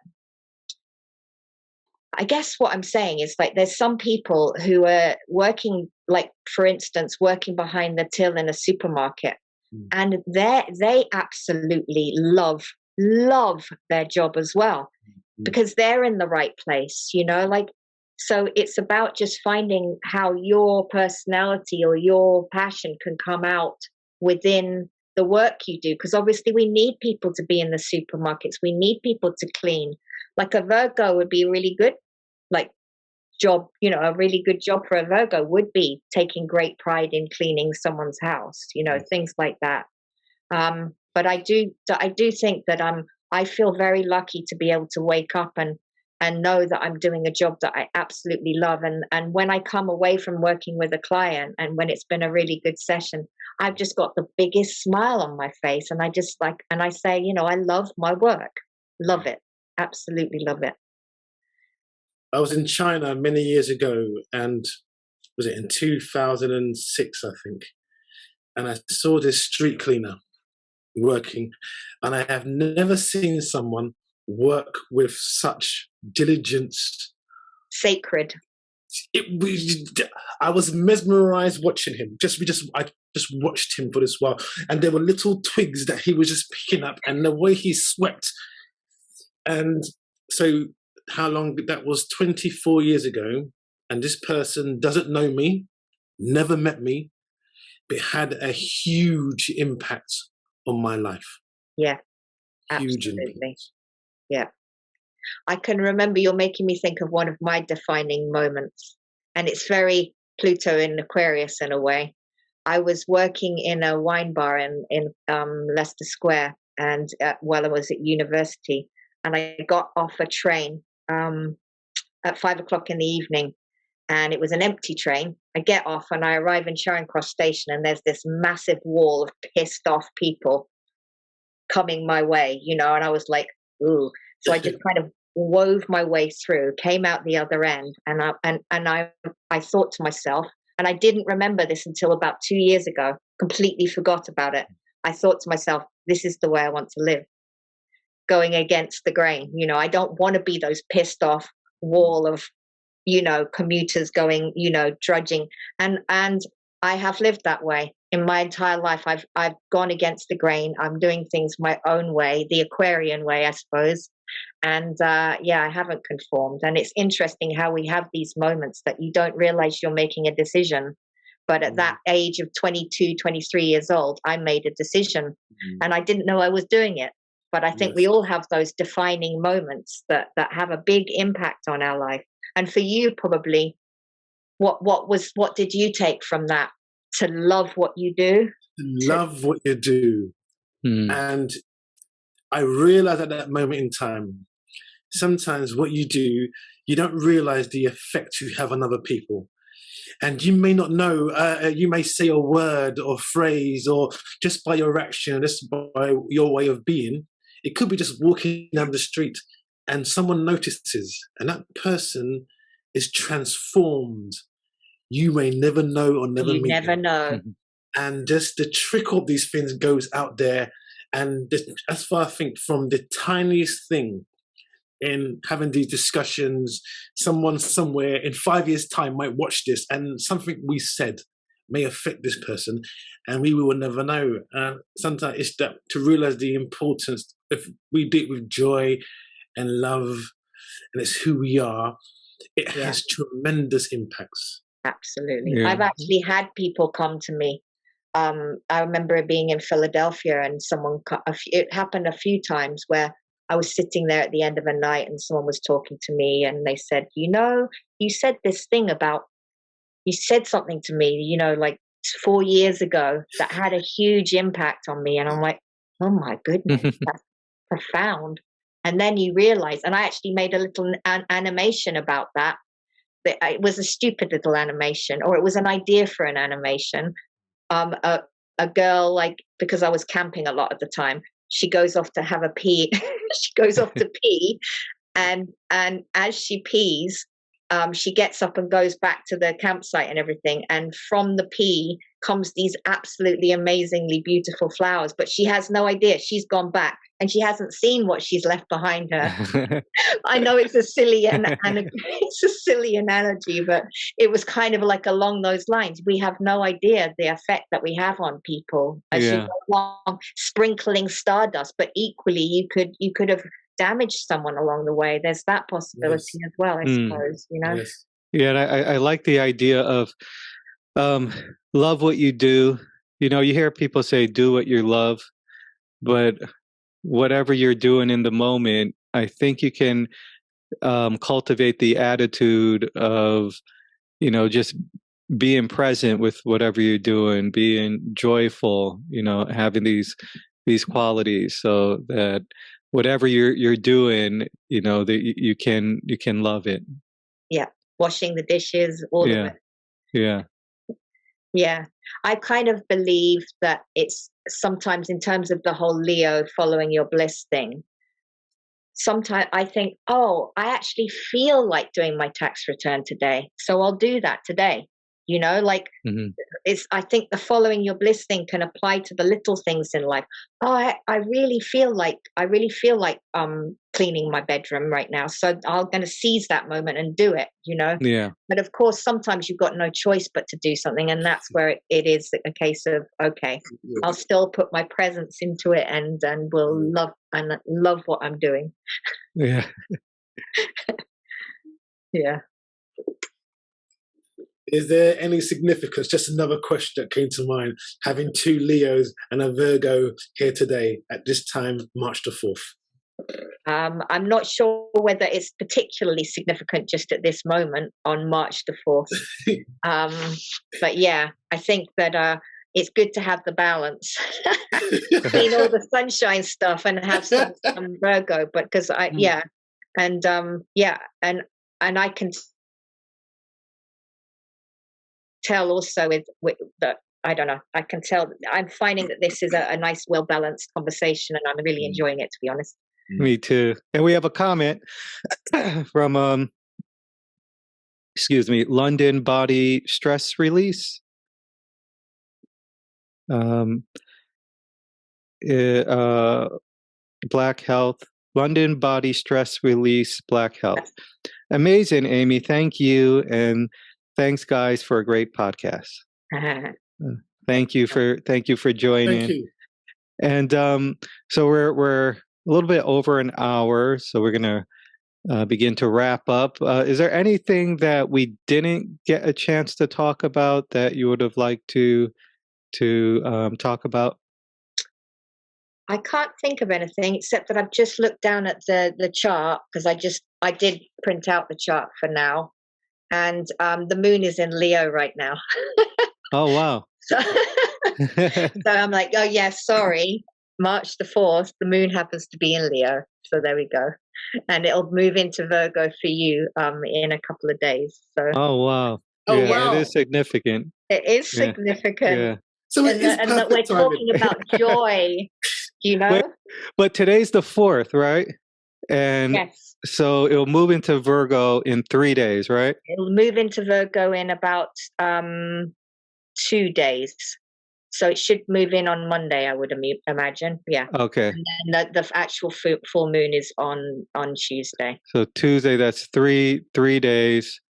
I guess what I'm saying is, like, there's some people who are working, like, for instance, working behind the till in a supermarket, and they absolutely love their job as well, because they're in the right place, like, so it's about just finding how your personality or your passion can come out within the work you do, because obviously we need people to be in the supermarkets, we need people to clean. Like a Virgo would be really good, like, job, a really good job for a Virgo would be taking great pride in cleaning someone's house, things like that. But I do think that I feel very lucky to be able to wake up and know that I'm doing a job that I absolutely love. And when I come away from working with a client, and when it's been a really good session, I've just got the biggest smile on my face, and I just and I say, I love my work, love it, absolutely love it. I was in China many years ago, and was it in 2006, I think, and I saw this street cleaner working, and I have never seen someone work with such diligence. Sacred. I was mesmerized watching him. I just watched him for this while, and there were little twigs that he was just picking up, and the way he swept. And so, how long? That was 24 years ago, and this person doesn't know me, never met me, but had a huge impact on my life. Yeah, huge absolutely. Impact. Yeah. I can remember, you're making me think of one of my defining moments, and it's very Pluto in Aquarius in a way. I was working in a wine bar in Leicester Square, and while I was at university, and I got off a train at 5:00 in the evening, and it was an empty train. I get off and I arrive in Charing Cross Station, and there's this massive wall of pissed off people coming my way, and I was like, ooh. So I just kind of wove my way through, came out the other end, and I thought to myself, and I didn't remember this until about 2 years ago, completely forgot about it. I thought to myself, this is the way I want to live, going against the grain. I don't want to be those pissed off wall of, commuters going, drudging. And I have lived that way in my entire life. I've gone against the grain. I'm doing things my own way, the Aquarian way, I suppose. And I haven't conformed. And it's interesting how we have these moments that you don't realize you're making a decision. But at that age of 22, 23 years old, I made a decision, and I didn't know I was doing it. But I think we all have those defining moments that have a big impact on our life. And for you, probably, what did you take from that? To love what you do? Love what you do. And I realized at that moment in time, sometimes what you do, you don't realize the effect you have on other people. And you may not know, you may say a word or phrase, or just by your action, just by your way of being, it could be just walking down the street and someone notices, and that person is transformed. You may never know or never meet. You never know. And just the trickle of these things goes out there. And that's why I think from the tiniest thing in having these discussions, someone somewhere in 5 years' time might watch this, and something we said may affect this person, and we will never know. Sometimes it's that to realize the importance, if we do it with joy and love, and it's who we are, it has tremendous impacts. Absolutely. Yeah. I've actually had people come to me. I remember being in Philadelphia, and it happened a few times where I was sitting there at the end of a night and someone was talking to me, and they said, you said this thing about, you said something to me, like 4 years ago that had a huge impact on me. And I'm like, oh my goodness, that's profound. And then you realize, and I actually made a little animation about that. It was a stupid little animation, or it was an idea for an animation. A girl, because I was camping a lot at the time, she goes off to have a pee. She goes off to pee, and as she pees, she gets up and goes back to the campsite and everything. And from the pea comes these absolutely amazingly beautiful flowers. But she has no idea. She's gone back and she hasn't seen what she's left behind her. I know it's a silly it's a silly analogy, but it was kind of like along those lines. We have no idea the effect that we have on people as you go along, sprinkling stardust. But equally, you could have damaged someone along the way. There's that possibility as well, I suppose. You know. Yes. Yeah, and I like the idea of love what you do. You know, you hear people say, "Do what you love," but whatever you're doing in the moment, I think you can cultivate the attitude of, you know, just being present with whatever you're doing, being joyful, you know, having these qualities, so that whatever you're doing, you know, that you can love it. Yeah, washing the dishes, all of it. Yeah. Yeah, I kind of believe that it's sometimes, in terms of the whole Leo following your bliss thing, sometimes I think, oh, I actually feel like doing my tax return today, so I'll do that today. You know, like I think the following your bliss thing can apply to the little things in life. Oh, I really feel like cleaning my bedroom right now, so I'm going to seize that moment and do it. You know. Yeah. But of course, sometimes you've got no choice but to do something, and that's where it is a case of, okay, I'll still put my presence into it, and will love what I'm doing. Yeah. Yeah. Is there any significance? Just another question that came to mind. Having two Leos and a Virgo here today at this time, March the 4th. I'm not sure whether it's particularly significant just at this moment on March the 4th. But yeah, I think that it's good to have the balance between all the sunshine stuff and have some Virgo. But because and I can tell also with that. I don't know. I can tell. I'm finding that this is a nice, well-balanced conversation, and I'm really enjoying it, to be honest. Me too. And we have a comment from London Body Stress Release. Black Health, London Body Stress Release, Black Health. Amazing, Amy. Thank you, and thanks, guys, for a great podcast. Thank you for joining. Thank you. And so we're a little bit over an hour, so we're gonna begin to wrap up. Is there anything that we didn't get a chance to talk about that you would have liked to talk about? I can't think of anything except that I've just looked down at the chart, because I did print out the chart for now, and the moon is in Leo right now. Oh wow! So I'm like, oh yeah, sorry, March the 4th, the moon happens to be in Leo, so there we go, and it'll move into Virgo for you in a couple of days. So oh wow! Oh yeah, wow! It is significant. It is significant. Yeah. So it is and that we're talking about joy, you know. But today's the 4th, right? And yes. So it'll move into Virgo in 3 days, right? It'll move into Virgo in about 2 days. So it should move in on Monday, I would imagine. Yeah. Okay. And then the actual full moon is on Tuesday. So Tuesday, that's 3 days,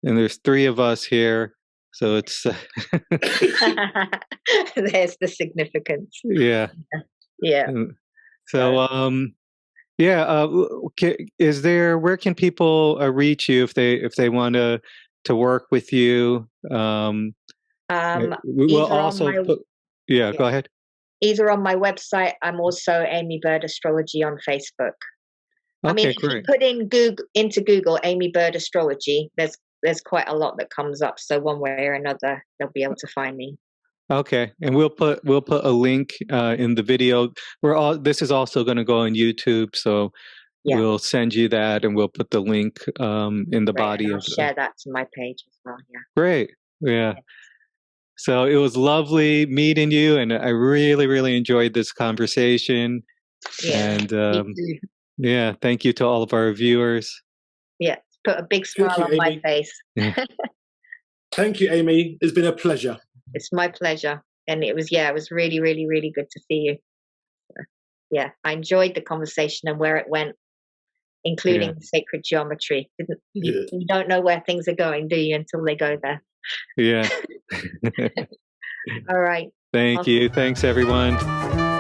and there's 3 of us here. So it's there's the significance. Yeah. Yeah. So where can people reach you if they want to work with you? We'll also go ahead. Either on my website, I'm also Amy Bird Astrology on Facebook. Okay, I mean, if you put into Google Amy Bird Astrology, there's quite a lot that comes up. So one way or another, they'll be able to find me. Okay, and we'll put a link in the video. This is also going to go on YouTube, so we'll send you that, and we'll put the link in the body. And I'll share that to my page as well. Yeah. Great. Yeah. So it was lovely meeting you, and I really, really enjoyed this conversation. Yeah. And thank you to all of our viewers. Yeah, put a big smile you, on my Amy. face. Thank you, Amy. It's been a pleasure. It's my pleasure. And it was really, really, really good to see you. Yeah, I enjoyed the conversation and where it went, including the sacred geometry. You don't know where things are going, do you, until they go there. Yeah. All right. Thank you. Thanks, everyone.